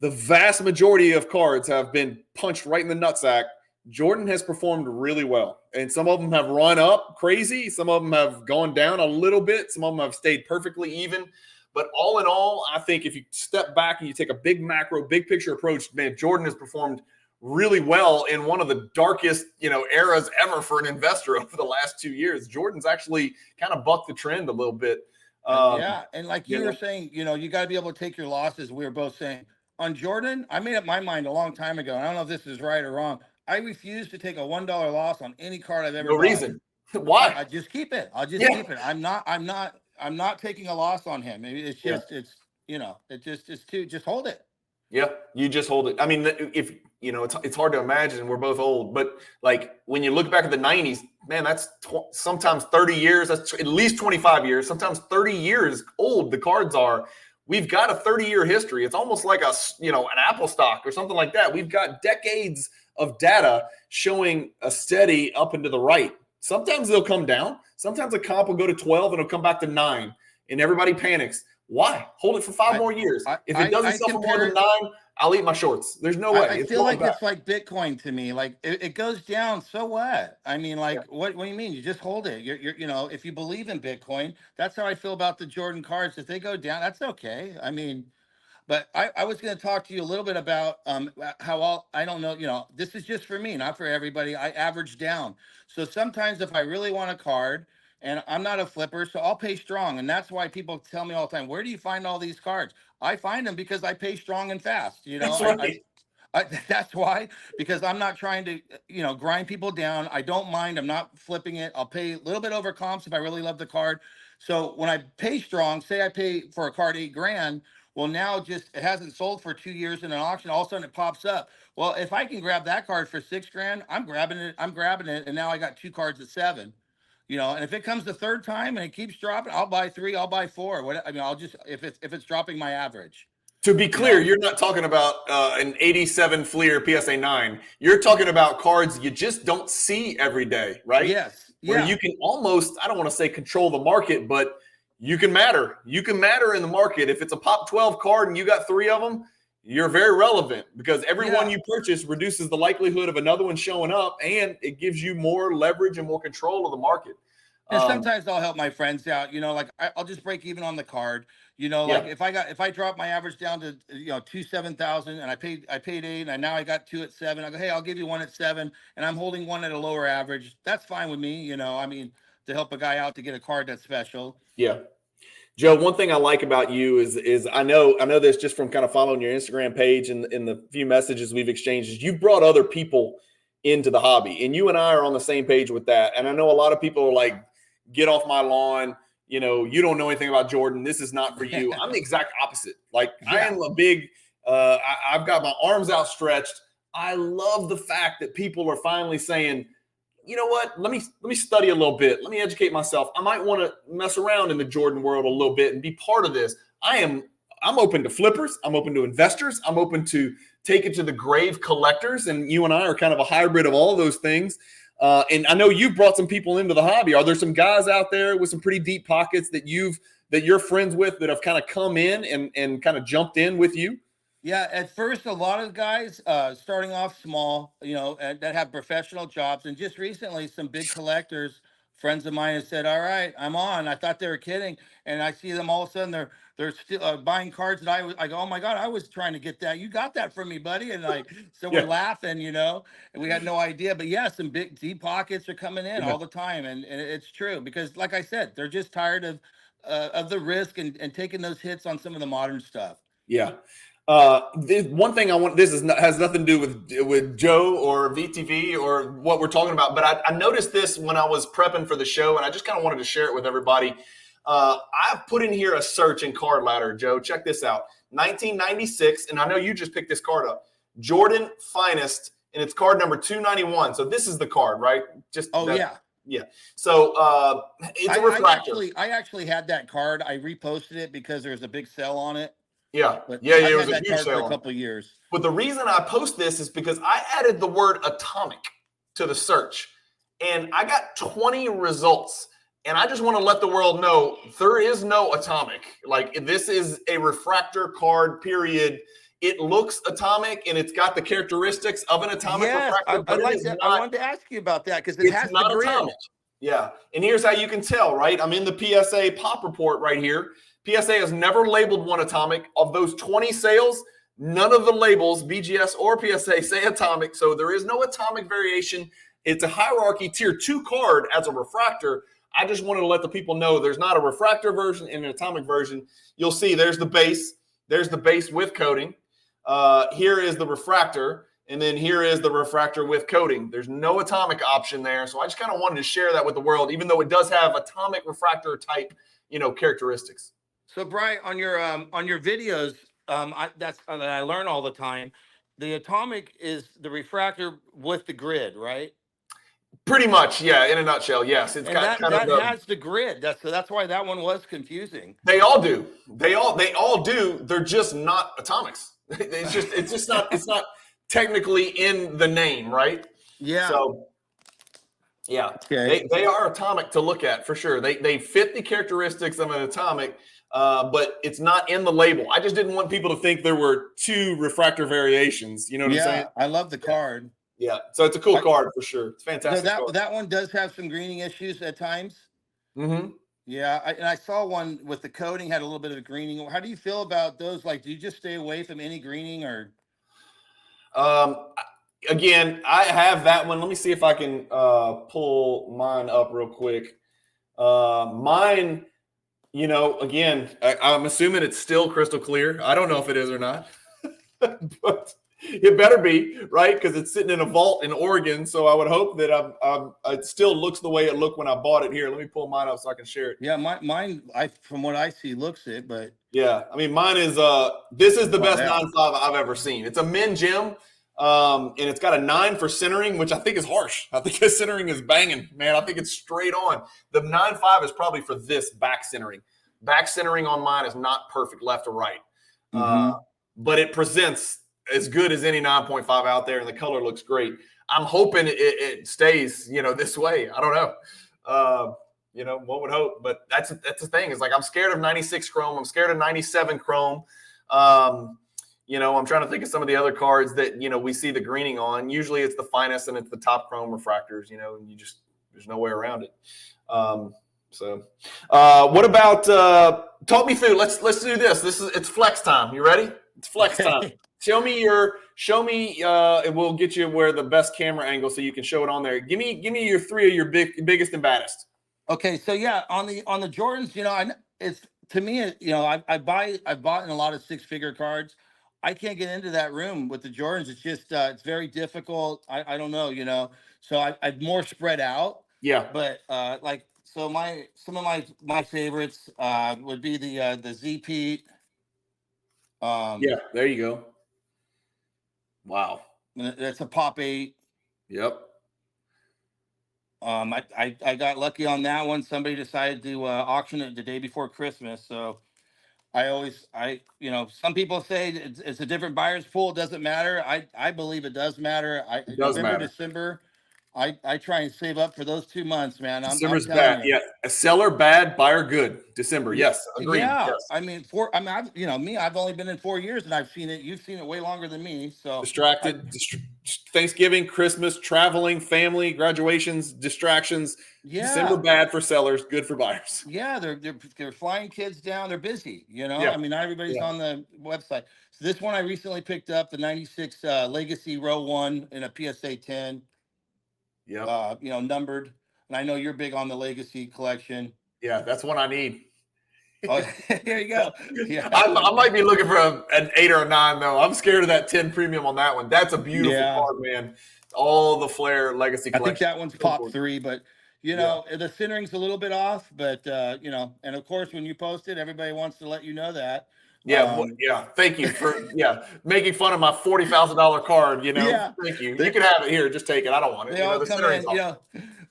the vast majority of cards have been punched right in the nutsack, Jordan has performed really well. And some of them have run up crazy. Some of them have gone down a little bit. Some of them have stayed perfectly even. But all in all, I think if you step back and you take a big macro, big picture approach, man, Jordan has performed really well in one of the darkest, eras ever for an investor over the last 2 years. Jordan's actually kind of bucked the trend a little bit. And like you were saying, you got to be able to take your losses. We were both saying on Jordan, I made up my mind a long time ago. And I don't know if this is right or wrong. I refuse to take a $1 loss on any card I've ever bought. No reason. Why? I just keep it. I'll just keep it. I'm not taking a loss on him. It's just, just hold it. Yeah, you just hold it. I mean, if it's hard to imagine. We're both old, but like when you look back at the 90s, man, that's sometimes 30 years. That's at least 25 years. Sometimes 30 years old. The cards are. We've got a 30-year history. It's almost like an Apple stock or something like that. We've got decades of data showing a steady up and to the right. Sometimes they'll come down. Sometimes a comp will go to 12 and it'll come back to 9, and everybody panics. Why? Hold it for 5 more years. If it doesn't sell for more than 9, I'll eat my shorts. There's no way. I feel like it's like Bitcoin to me. Like it goes down, so what? I mean, what do you mean? You just hold it. You're if you believe in Bitcoin, that's how I feel about the Jordan cards. If they go down, that's okay. I mean, but I was going to talk to you a little bit about how I don't know, this is just for me, not for everybody. I average down. So sometimes if I really want a card, and I'm not a flipper, so I'll pay strong. And that's why people tell me all the time, where do you find all these cards? I find them because I pay strong and fast. That's right. That's why, because I'm not trying to, grind people down. I don't mind. I'm not flipping it. I'll pay a little bit over comps if I really love the card. So when I pay strong, say I pay for a card $8,000. Well, now it hasn't sold for 2 years in an auction. All of a sudden it pops up. Well, if I can grab that card for $6,000, I'm grabbing it. And now I got 2 cards at $7,000. And if it comes the third time and it keeps dropping, I'll buy 3, I'll buy 4. I'll just, if it's dropping my average. To be clear, you're not talking about an 87 Fleer PSA 9. You're talking about cards you just don't see every day, right? Yes. Where you can almost, I don't want to say control the market, but you can matter. You can matter in the market. If it's a pop 12 card and you got 3 of them, you're very relevant because every one Yeah. you purchase reduces the likelihood of another one showing up, and it gives you more leverage and more control of the market. And sometimes I'll help my friends out, like I'll just break even on the card. Like Yeah, if I drop my average down to 7,000 and I paid 8 and now I got 2 at 7. I go, hey, I'll give you 1 at 7 and I'm holding 1 at a lower average. That's fine with me, I mean, to help a guy out to get a card that's special. yeah. Joe, one thing I like about you is I know this just from kind of following your Instagram page and in the few messages we've exchanged, is you've brought other people into the hobby, and you and I are on the same page with that. And I know a lot of people are like, get off my lawn. You don't know anything about Jordan. This is not for you. I'm the exact opposite. Like I am a big, I've got my arms outstretched. I love the fact that people are finally saying, you know what? Let me study a little bit. Let me educate myself. I might want to mess around in the Jordan world a little bit and be part of this. I'm open to flippers. I'm open to investors. I'm open to take it to the grave collectors. And you and I are kind of a hybrid of all of those things. And I know you've brought some people into the hobby. Are there some guys out there with some pretty deep pockets that you're friends with that have kind of come in and kind of jumped in with you? Yeah, at first, a lot of guys starting off small, and that have professional jobs. And just recently, some big collectors, friends of mine, have said, "All right, I'm on." I thought they were kidding, and I see them all of a sudden they're still buying cards that I go, "Oh my God, I was trying to get that. You got that from me, buddy." And so we're Yeah. laughing, and we had no idea. But yeah, some big deep pockets are coming in Yeah. all the time, and it's true because, like I said, they're just tired of the risk and taking those hits on some of the modern stuff. Yeah. One thing has nothing to do with Joe or VTV or what we're talking about, but I noticed this when I was prepping for the show, and I just kind of wanted to share it with everybody. I've put in here a search in Card Ladder, Joe. Check this out. 1996, and I know you just picked this card up. Jordan Finest, and it's card number 291. So this is the card, right? Yeah. Yeah. So it's a refractor. I actually had that card. I reposted it because there was a big sale on it. Yeah. But Yeah. I've It had was a that huge card for sale a couple of years. But the reason I post this is because I added the word atomic to the search, and I got 20 results. And I just want to let the world know there is no atomic. Like, this is a refractor card, period. It looks atomic, and it's got the characteristics of an atomic refractor, but it is not. I wanted to ask you about that because it has the grid. Atomic. Yeah. And here's how you can tell, right? I'm in the PSA pop report right here. PSA has never labeled one atomic. Of those 20 sales, none of the labels, BGS or PSA, say atomic. So there is no atomic variation. It's a hierarchy tier 2 card as a refractor. I just wanted to let the people know there's not a refractor version and an atomic version. You'll see there's the base. There's the base with coating. Here is the refractor. And then here is the refractor with coating. There's no atomic option there. So I just kind of wanted to share that with the world, even though it does have atomic refractor type, characteristics. So, Brian, on your videos, that I learn all the time. The atomic is the refractor with the grid, right? Pretty much, yeah. In a nutshell, yes. It's got that has the grid. That's why that one was confusing. They all do. They all do. They're just not atomics. It's just not. It's not technically in the name, right? Yeah. So, yeah, okay. They are atomic to look at for sure. They fit the characteristics of an atomic, but it's not in the label. I just didn't want people to think there were 2 refractor variations. You know what I'm saying? I love the card. Yeah, so it's a cool card for sure. It's fantastic. So that one does have some greening issues at times. Mm-hmm. Yeah, I saw one with the coating had a little bit of greening. How do you feel about those? Like, do you just stay away from any greening or? Again, I have that one. Let me see if I can pull mine up real quick. Mine, again, I'm assuming it's still crystal clear. I don't know if it is or not, but it better be, right? Because it's sitting in a vault in Oregon. So I would hope that it still looks the way it looked when I bought it. Here, let me pull mine up so I can share it. Yeah, mine, from what I see, looks it, but yeah, I mean, mine is this is the best 9.5 I've ever seen. It's a Min Gem, and it's got a 9 for centering, which I think is harsh. I think his centering is banging, man. I think it's straight on. The 9.5 is probably for this back centering. Back centering on mine is not perfect left or right, but it presents as good as any 9.5 out there, and the color looks great. I'm hoping it stays, this way. I don't know. One would hope, but that's the thing. It's like I'm scared of 96 chrome. I'm scared of 97 chrome. You know, I'm trying to think of some of the other cards that, you know, we see the greening on. Usually it's the finest and it's the top chrome refractors, you know, and there's no way around it. What about talk me through? Let's do this. It's flex time. You ready? It's flex time. Show me, and we'll get you where the best camera angle so you can show it on there. Give me your three of your biggest and baddest. Okay, so yeah, on the Jordans, you know, it's to me, you know, I bought in a lot of six-figure cards. I can't get into that room with the Jordans. It's just it's very difficult. I don't know, you know. So I'm more spread out. Yeah. But like so some of my favorites would be the ZP. Yeah, there you go. Wow. That's a Pop 8. Yep. I got lucky on that one. Somebody decided to auction it the day before Christmas. So you know, some people say it's a different buyer's pool. It doesn't matter. I believe it does matter. It does November, matter. December, I try and save up for those 2 months, man. December's I'm telling bad. you. Yeah. A seller bad, buyer good. December. Yes. Agreed. Yeah. Yes. I mean, you know, I've only been in 4 years and I've seen it. You've seen it way longer than me. So Distracted. Thanksgiving, Christmas, traveling, family, graduations, distractions. Yeah. December bad for sellers, good for buyers. Yeah, they're flying kids down. They're busy, you know. Yeah. I mean, not everybody's on the website. So this one I recently picked up, the 96 Legacy Row 1 in a PSA 10. Yeah. You know, numbered. And I know you're big on the Legacy collection. Yeah, that's one I need. Oh, here you go. Yeah. I might be looking for an 8 or a 9 though. I'm scared of that 10 premium on that one. That's a beautiful card, man. All the Flair Legacy collection. I think that one's Pop 3, but you know, the centering's a little bit off, but you know, and of course when you post it, everybody wants to let you know that. Yeah, thank you for making fun of my $40,000 card. You know, thank you. You can have it here. Just take it. I don't want it. They all come in. You know,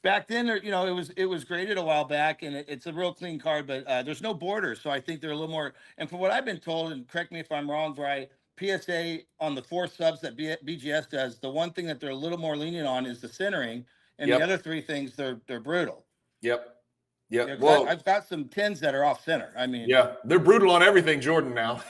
back then, you know, it was graded a while back, and it's a real clean card, but there's no borders, so I think they're a little more. And from what I've been told, and correct me if I'm wrong, Bri, PSA on the 4 subs that BGS does, the one thing that they're a little more lenient on is the centering, and the other 3 things they're brutal. Yep. Yeah, well, I've got some 10s that are off center. I mean, they're brutal on everything Jordan now.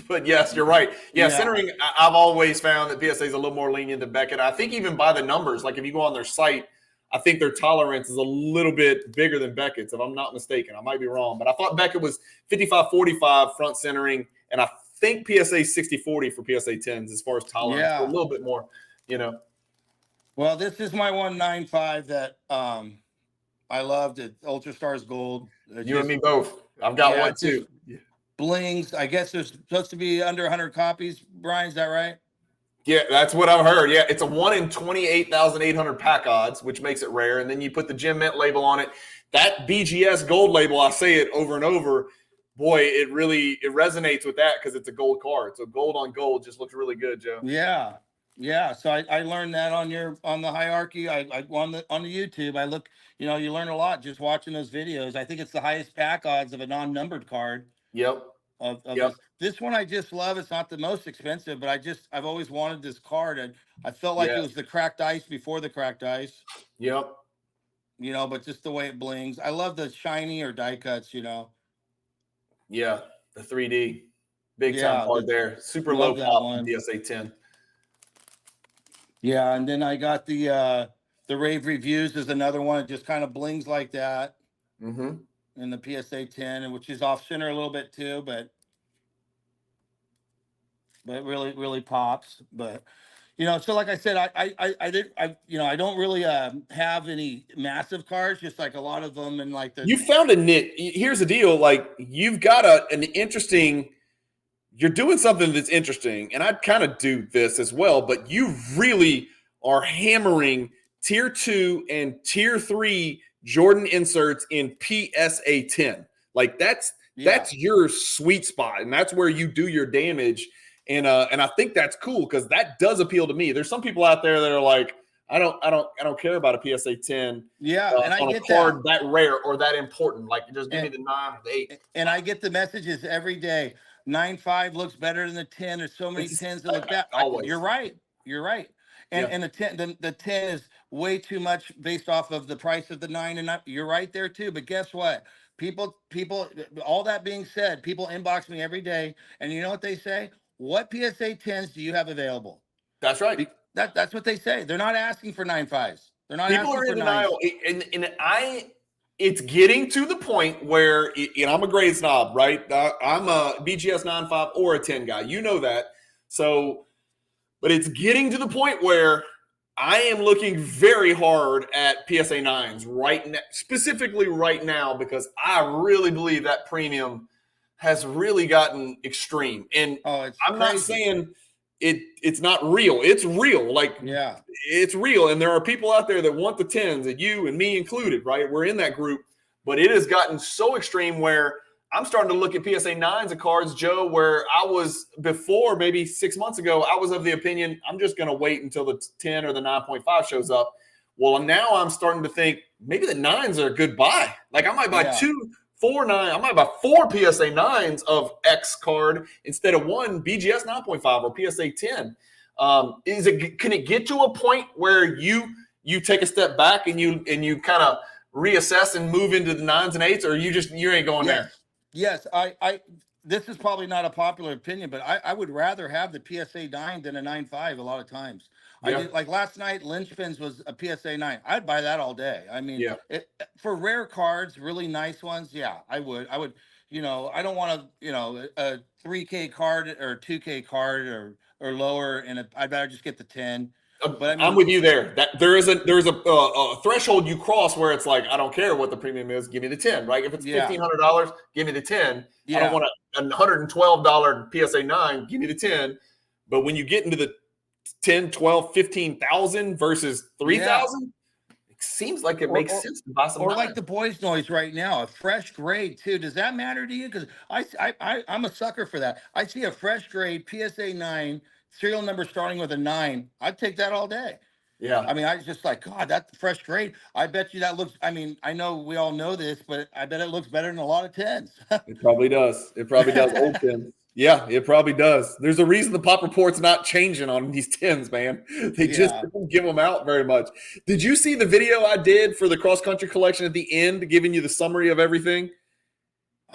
But yes, you're right. Yeah, centering, I've always found that PSA is a little more lenient than Beckett. I think even by the numbers, like if you go on their site, I think their tolerance is a little bit bigger than Beckett's, if I'm not mistaken. I might be wrong, but I thought Beckett was 55-45 front centering, and I think PSA 60-40 for PSA 10s as far as tolerance. Yeah. A little bit more, you know. Well, this is my 195 that I loved it. Ultra Stars Gold. You and me both. I've got one too. Blings. I guess there's supposed to be under 100 copies. Brian, is that right? Yeah, that's what I've heard. Yeah, it's a 1 in 28,800 pack odds, which makes it rare. And then you put the Gem Mint label on it. That BGS gold label, I say it over and over. Boy, it resonates with that because it's a gold card. So gold on gold just looks really good, Joe. Yeah. Yeah, so I learned that on the hierarchy. I on the YouTube. I look, you know, you learn a lot just watching those videos. I think it's the highest pack odds of a non-numbered card. Yep. This one I just love. It's not the most expensive, but I've always wanted this card, and I felt like it was the cracked ice before the cracked ice. Yep. You know, but just the way it blings. I love the shiny or die cuts. You know. Yeah, the 3D, big time card there. Super low pop PSA 10. Yeah, and then I got the Rave Reviews is another one. It just kind of blings like that. Mm-hmm. In the PSA 10, which is off center a little bit too, but really, really pops. But you know, so like I said, I don't really have any massive cards, just like a lot of them, and like you found a niche. Here's the deal: like you've got an interesting. You're doing something that's interesting, and I kind of do this as well, but you really are hammering tier 2 and tier 3 Jordan inserts in PSA 10. Like that's your sweet spot, and that's where you do your damage. And I think that's cool because that does appeal to me. There's some people out there that are like, I don't care about a PSA 10. Yeah, and I on get a card that rare or that important. Like just give me the 9 or the 8. And I get the messages every day. 9.5 looks better than the 10. There's so many 10s that look that. You're right. And the 10 is way too much based off of the price of the 9 and up. You're right there too. But guess what? People, all that being said, people inbox me every day, and you know what they say? what PSA 10s do you have available? That's right. That's what they say. They're not asking for 9.5s. They're not People asking are for in nines. denial, it's getting to the point where, and I'm a grade snob, right? I'm a BGS 9.5 or a 10 guy. You know that. So, but it's getting to the point where I am looking very hard at PSA 9s right now, specifically right now, because I really believe that premium has really gotten extreme. And It's I'm not crazy. saying it's not real. It's real. Like, yeah, it's real. And there are people out there that want the 10s, and you and me included, right? We're in that group. But it has gotten so extreme where I'm starting to look at PSA 9s of cards, Joe, where I was before, maybe 6 months ago, I was of the opinion, I'm just going to wait until the 10 or the 9.5 shows up. Well, now I'm starting to think maybe the 9s are a good buy. Like, I might buy 4 9. I might buy 4 PSA 9s of X card instead of 1 BGS 9.5 or PSA 10. Can it get to a point where you take a step back and you kind of reassess and move into the 9s and 8s, or you ain't going there? Yes, I this is probably not a popular opinion, but I would rather have the PSA 9 than a 9.5 a lot of times. Yeah. I did, like last night, Lynchpins was a PSA 9. I'd buy that all day. I mean, for rare cards, really nice ones, yeah, I would. I don't want a 3K card or 2K card or lower, and I'd better just get the 10. But I mean, I'm with you there. That there is a threshold you cross where it's like, I don't care what the premium is, give me the 10, right? If it's $1,500, give me the 10. I don't want a $112 PSA 9, give me the 10. But when you get into the 10, 12, 15,000 versus 3,000, it seems like it makes sense to buy some. Or like the boys' noise right now, a fresh grade too. Does that matter to you? Because I'm a sucker for that. I see a fresh grade PSA 9 serial number starting with a 9. I'd take that all day. Yeah. I mean, I was just like, God, that's fresh grade. I bet you that looks, I mean, I know we all know this, but I bet it looks better than a lot of 10s. It probably does. It probably does. Old 10s. Yeah, it probably does. There's a reason the pop report's not changing on these 10s, man. They just don't give them out very much. Did you see the video I did for the cross-country collection at the end, giving you the summary of everything?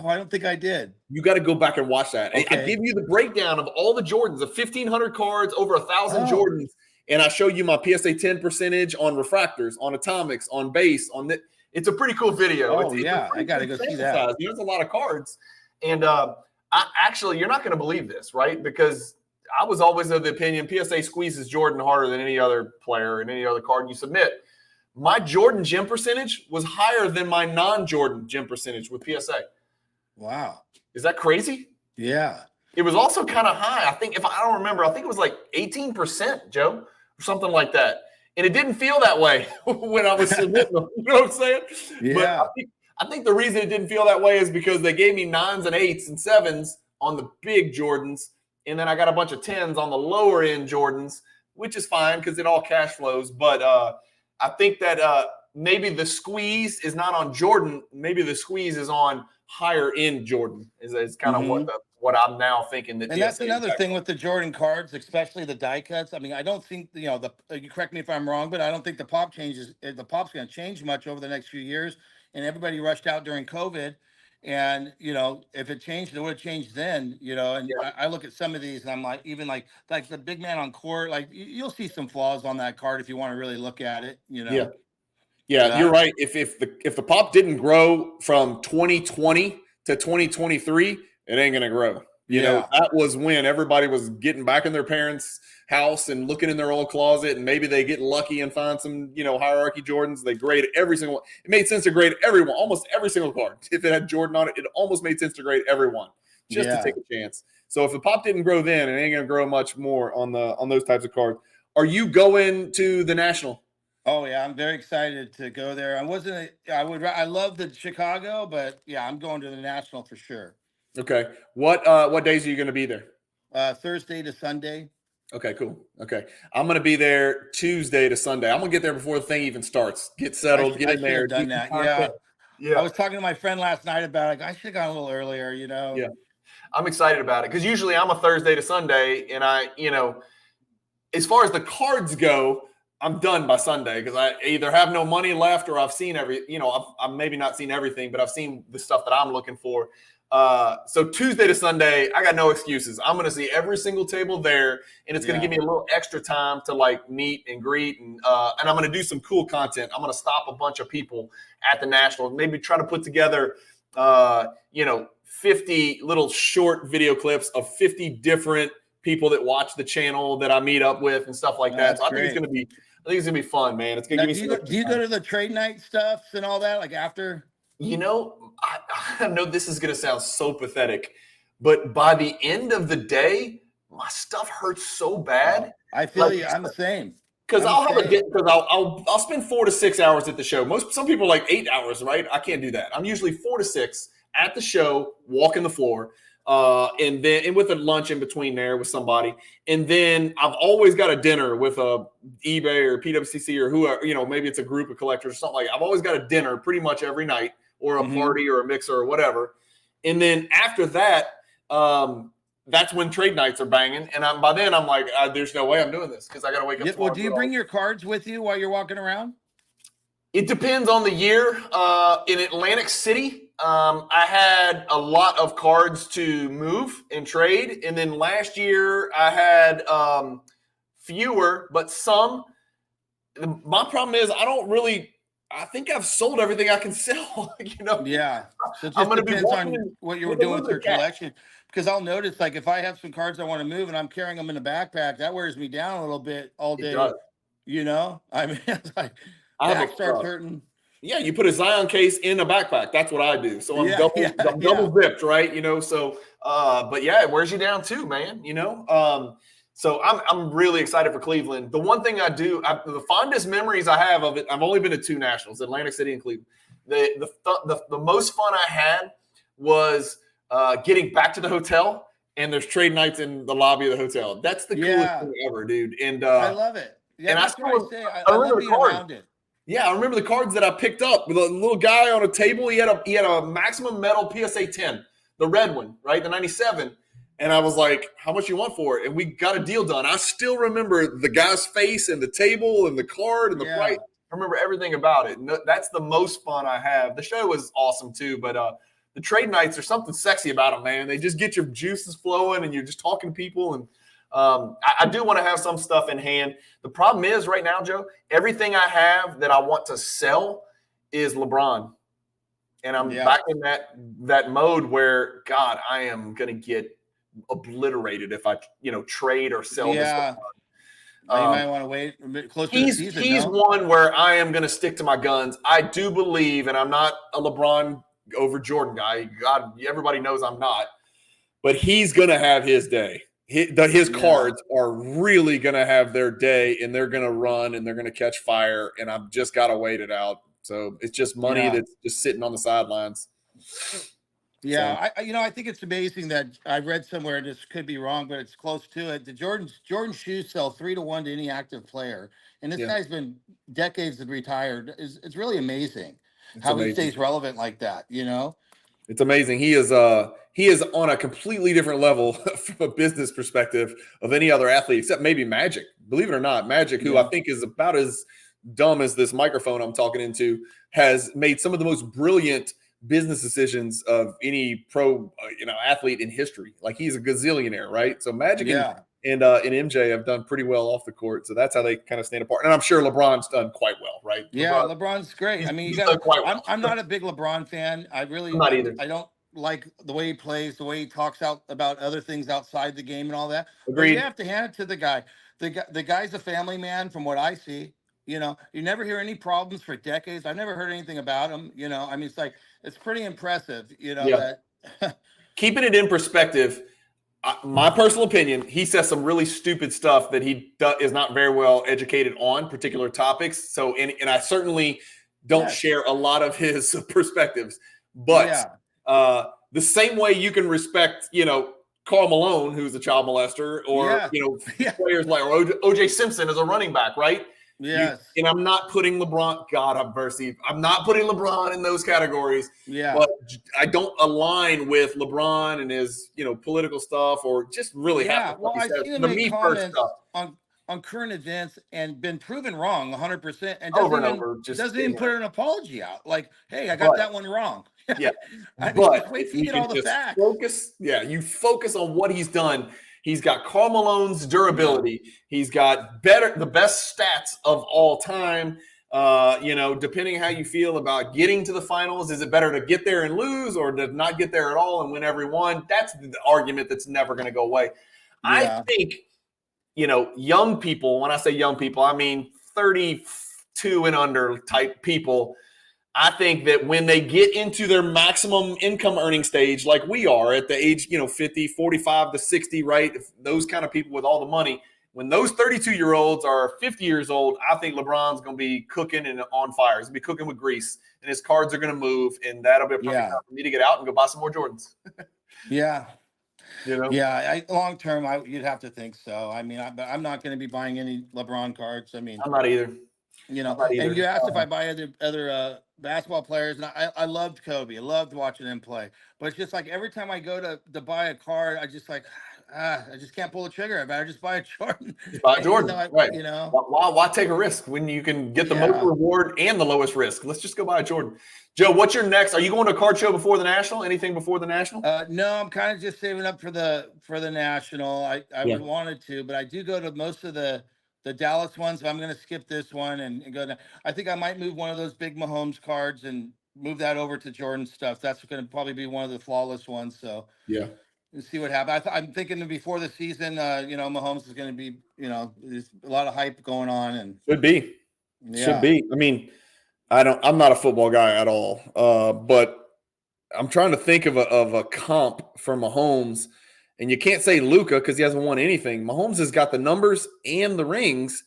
Oh, I don't think I did. You got to go back and watch that. Okay. I give you the breakdown of all the Jordans, the 1,500 cards, over 1,000 Jordans, and I show you my PSA 10 percentage on refractors, on atomics, on base, on the. It's a pretty cool video. I got to go see that. There's a lot of cards, and you're not going to believe this, right? Because I was always of the opinion PSA squeezes Jordan harder than any other player and any other card you submit. My Jordan gem percentage was higher than my non-Jordan gem percentage with PSA. Wow. Is that crazy? Yeah. It was also kind of high. I think I don't remember, I think it was like 18%, Joe, or something like that. And it didn't feel that way when I was submitting them. You know what I'm saying? Yeah. But I think the reason it didn't feel that way is because they gave me 9s and 8s and 7s on the big Jordans. And then I got a bunch of 10s on the lower end Jordans, which is fine because it all cash flows. But I think that maybe the squeeze is not on Jordan. Maybe the squeeze is on higher end Jordan is kind of what I'm now thinking. And that's another thing with the Jordan cards, especially the die cuts. I mean, I don't think, you correct me if I'm wrong, but I don't think the pop's going to change much over the next few years. And everybody rushed out during COVID. And, if it changed, it would have changed then, and I look at some of these and I'm like, even like the big man on court, like you'll see some flaws on that card if you want to really look at it, Yeah, you're right. If the pop didn't grow from 2020 to 2023, it ain't gonna grow. You know, that was when everybody was getting back in their parents' house and looking in their old closet, and maybe they get lucky and find some, hierarchy Jordans. They grade every single one. It made sense to grade everyone, almost every single card. If it had Jordan on it, it almost made sense to grade everyone just to take a chance. So if the pop didn't grow then, it ain't gonna grow much more on those types of cards. Are you going to the National? Oh yeah, I'm very excited to go there. I love the Chicago, but yeah, I'm going to the National for sure. Okay. What days are you going to be there? Thursday to Sunday. Okay, cool. Okay. I'm going to be there Tuesday to Sunday. I'm going to get there before the thing even starts. Get settled, get in there. Done that. Yeah. I was talking to my friend last night about it. I should have gone a little earlier, Yeah. I'm excited about it because usually I'm a Thursday to Sunday, and as far as the cards go, I'm done by Sunday because I either have no money left or I've seen I've maybe not seen everything, but I've seen the stuff that I'm looking for. So Tuesday to Sunday, I got no excuses. I'm going to see every single table there, and it's going to give me a little extra time to like meet and greet, and I'm going to do some cool content. I'm going to stop a bunch of people at the National, maybe try to put together, 50 little short video clips of 50 different people that watch the channel that I meet up with and stuff like that. So I think it's going to be fun, man. It's going to give me do you go to the trade night stuff and all that, like after? I know this is going to sound so pathetic, but by the end of the day, my stuff hurts so bad. I feel you. I'm the same. Because I'll spend 4 to 6 hours at the show. Some people are like 8 hours, right? I can't do that. I'm usually 4 to 6 at the show, walking the floor, and with a lunch in between there with somebody, and then I've always got a dinner with a eBay or PWCC or whoever. Maybe it's a group of collectors or something like that. I've always got a dinner pretty much every night, or a party or a mixer or whatever. And then after that, that's when trade nights are banging. And by then I'm like, there's no way I'm doing this because I got to wake up tomorrow. Well, do you bring your cards with you while you're walking around? It depends on the year. In Atlantic City, I had a lot of cards to move and trade. And then last year I had fewer, but some. My problem is I think I've sold everything I can sell. Yeah. So it just depends on what you were doing with your collection. Because I'll notice, like, if I have some cards I want to move and I'm carrying them in a backpack, that wears me down a little bit all day. I mean, it's like back starts hurting. Yeah, you put a Zion case in a backpack. That's what I do. So I'm double zipped, right? But yeah, it wears you down too, man. So I'm really excited for Cleveland. The one thing I do, the fondest memories I have of it, I've only been to 2 nationals, Atlantic City and Cleveland. The most fun I had was getting back to the hotel, and there's trade nights in the lobby of the hotel. That's the coolest thing ever, dude. And I love it. Yeah, and that's what I say. I love being around it. Yeah, I remember the cards that I picked up with a little guy on a table. He had a maximum metal PSA 10, the red one, right, the 97. And I was like, how much you want for it? And we got a deal done. I still remember the guy's face and the table and the card and the price. I remember everything about it. That's the most fun I have. The show was awesome too, but the trade nights, there's something sexy about them, man. They just get your juices flowing and you're just talking to people. And I do want to have some stuff in hand. The problem is right now, Joe, everything I have that I want to sell is LeBron. And I'm back in that mode where, God, I am going to get obliterated if I trade or sell this. You might want to wait a bit closer to the season. He's one where I am going to stick to my guns. I do believe, and I'm not a LeBron over Jordan guy. God, everybody knows I'm not. But he's going to have his day. His cards are really going to have their day, and they're going to run, and they're going to catch fire, and I've just got to wait it out. So it's just money that's just sitting on the sidelines. Yeah, so. I think it's amazing that I read somewhere, and this could be wrong, but it's close to it. The Jordan shoes sell 3-to-1 to any active player, and this guy's been decades and retired. It's really amazing he stays relevant like that. It's amazing. He is on a completely different level from a business perspective of any other athlete, except maybe Magic. Believe it or not, Magic, who I think is about as dumb as this microphone I'm talking into, has made some of the most brilliant business decisions of any pro athlete in history. Like, he's a gazillionaire, right? So Magic and MJ have done pretty well off the court, so that's how they kind of stand apart. And I'm sure LeBron's done quite well, right? LeBron's great. I mean, I'm not a big LeBron fan. I'm not either. I don't like the way he plays, the way he talks about other things outside the game and all that. Agreed. But you have to hand it to the guy. The guy's a family man, from what I see. You never hear any problems for decades. I've never heard anything about him. I mean, it's pretty impressive. That keeping it in perspective. My personal opinion, he says some really stupid stuff that he is not very well educated on particular topics. So, and I certainly don't share a lot of his perspectives. But the same way you can respect, Karl Malone, who's a child molester, or players like O.J. Simpson as a running back, right? Yes. And I'm not putting LeBron, God have mercy, I'm not putting LeBron in those categories. Yeah. But I don't align with LeBron and his, political stuff, or just really Well, I've seen him make comments on current events and been proven wrong 100%. And doesn't even put an apology out. Like, hey, I got that one wrong. Yeah. I mean, But just wait if till you we get can all the just facts. focus, you focus on what he's done. He's got Karl Malone's Yeah. durability. He's got the best stats of all time. Depending how you feel about getting to the finals, is it better to get there and lose or to not get there at all and win every one? That's the argument that's never going to go away. I Yeah. think, young people, when I say young people, I mean 32 and under type people. I think that when they get into their maximum income earning stage, like we are at the age, 50, 45 to 60, right? If those kind of people with all the money, when those 32-year-olds are 50 years old, I think LeBron's going to be cooking and on fire. He's going to be cooking with grease, and his cards are going to move, and that'll be a perfect time for me to get out and go buy some more Jordans. Yeah. Yeah, Long term, you'd have to think so. I mean, but I'm not going to be buying any LeBron cards. I mean, I'm not either. And you asked if I buy other basketball players, and I loved Kobe. I loved watching him play. But it's just like every time I go to buy a card, I just like I just can't pull the trigger. I better just buy a Jordan. Just buy a Even Jordan, though right? Why take a risk when you can get the most reward and the lowest risk? Let's just go buy a Jordan. Joe, what's your next? Are you going to a card show before the National? Anything before the National? No, I'm kind of just saving up for the National. I would wanted to, but I do go to most of the Dallas ones. But I'm going to skip this one and go to. I think I might move one of those big Mahomes cards and move that over to Jordan stuff. That's going to probably be one of the flawless ones. So we'll see what happens. I'm thinking that before the season, Mahomes is going to be, there's a lot of hype going on and should be. I mean, I'm not a football guy at all, but I'm trying to think of a comp for Mahomes, and you can't say Luka because he hasn't won anything. Mahomes has got the numbers and the rings,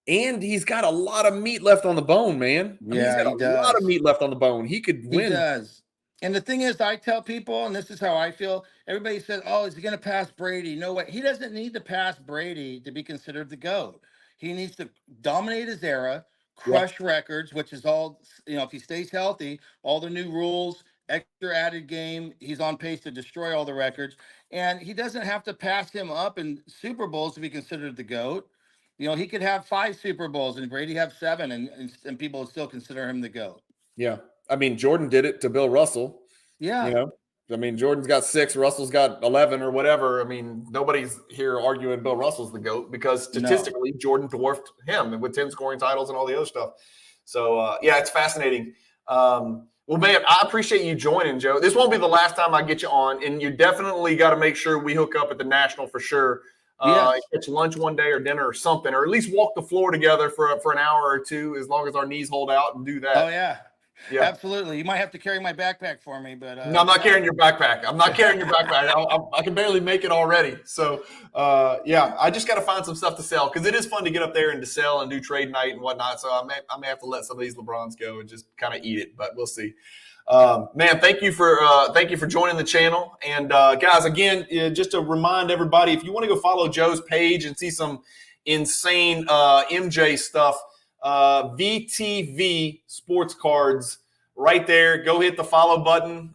and he's got a lot of meat left on the bone, man. He's got a lot of meat left on the bone. He could win. He does. And the thing is, I tell people, and this is how I feel, everybody says, oh, is he going to pass Brady? No way. He doesn't need to pass Brady to be considered the GOAT. He needs to dominate his era, crush records, which is all, if he stays healthy, all the new rules, extra added game, he's on pace to destroy all the records. And he doesn't have to pass him up in Super Bowls to be considered the GOAT. He could have 5 Super Bowls and Brady have 7, and people would still consider him the GOAT. Yeah. I mean, Jordan did it to Bill Russell. Yeah. I mean, Jordan's got 6, Russell's got 11 or whatever. I mean, nobody's here arguing Bill Russell's the GOAT because statistically, Jordan dwarfed him with 10 scoring titles and all the other stuff. So, it's fascinating. Well, man, I appreciate you joining, Joe. This won't be the last time I get you on, and you definitely got to make sure we hook up at the National for sure. Catch lunch one day or dinner or something, or at least walk the floor together for an hour or two, as long as our knees hold out and do that. Oh, yeah. Absolutely. You might have to carry my backpack for me, but no, I'm not carrying your backpack. I'm not carrying your backpack. I can barely make it already. So, I just got to find some stuff to sell because it is fun to get up there and to sell and do trade night and whatnot. So I may have to let some of these LeBrons go and just kind of eat it, but we'll see. Man, thank you for joining the channel. And guys, again, just to remind everybody, if you want to go follow Joe's page and see some insane MJ stuff, VTV Sportscards right there. Go hit the follow button.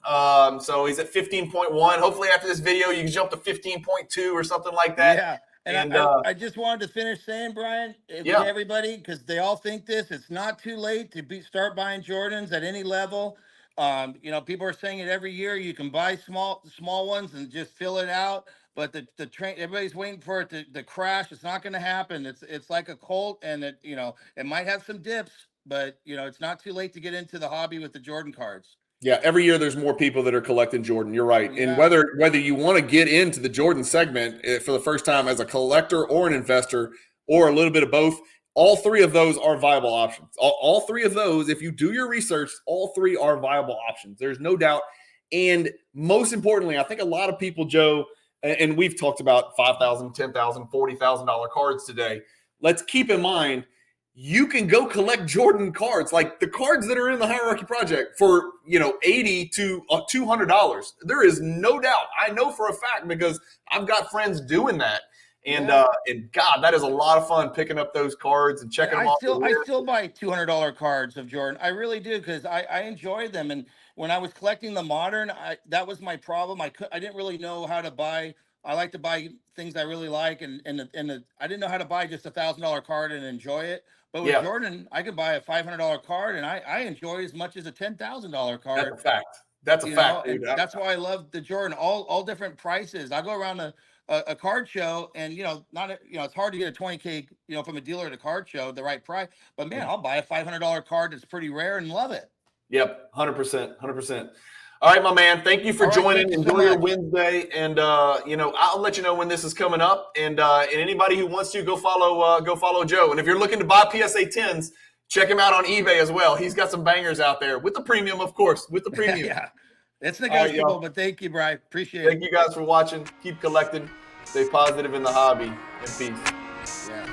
So he's at 15.1. Hopefully after this video, you can jump to 15.2 or something like that. Yeah. And I just wanted to finish saying, Brian, with everybody, because they all think this, it's not too late to start buying Jordans at any level. People are saying it every year. You can buy small ones and just fill it out. But the train, everybody's waiting for it to crash. It's not going to happen. It's like a cult, and it might have some dips, but it's not too late to get into the hobby with the Jordan cards. Yeah, every year there's more people that are collecting Jordan. You're right. Yeah. And whether you want to get into the Jordan segment for the first time as a collector or an investor or a little bit of both, all 3 of those are viable options. All 3 of those, if you do your research, all 3 are viable options. There's no doubt. And most importantly, I think a lot of people, Joe, and we've talked about $5,000, $10,000, $40,000 cards today. Let's keep in mind, you can go collect Jordan cards, like the cards that are in the Hierarchy Project for, $80 to $200. There is no doubt. I know for a fact because I've got friends doing that. And God, that is a lot of fun picking up those cards and checking them off. I still buy $200 cards of Jordan. I really do because I enjoy them. And when I was collecting the modern, that was my problem. I didn't really know how to buy. I like to buy things I really like, and I didn't know how to buy just $1,000 card and enjoy it. But with Jordan, I could buy a $500 card, and I enjoy as much as a $10,000 card. That's a fact. That's a You fact, know, dude. and that's why I love the Jordan. All different prices. I go around a card show, and it's hard to get a 20K from a dealer at a card show the right price. But man, I'll buy a $500 card that's pretty rare and love it. Yep, 100%, 100%. All right, my man. Thank you for All right, joining. thank you so Enjoy your much. Wednesday, and I'll let you know when this is coming up. And anybody who wants to go follow Joe. And if you're looking to buy PSA 10s, check him out on eBay as well. He's got some bangers out there with the premium, of course, with the premium. Yeah, it's All right, negotiable, y'all. but thank you, Bri. Appreciate it. Thank you guys for watching. Keep collecting. Stay positive in the hobby, and peace. Yeah.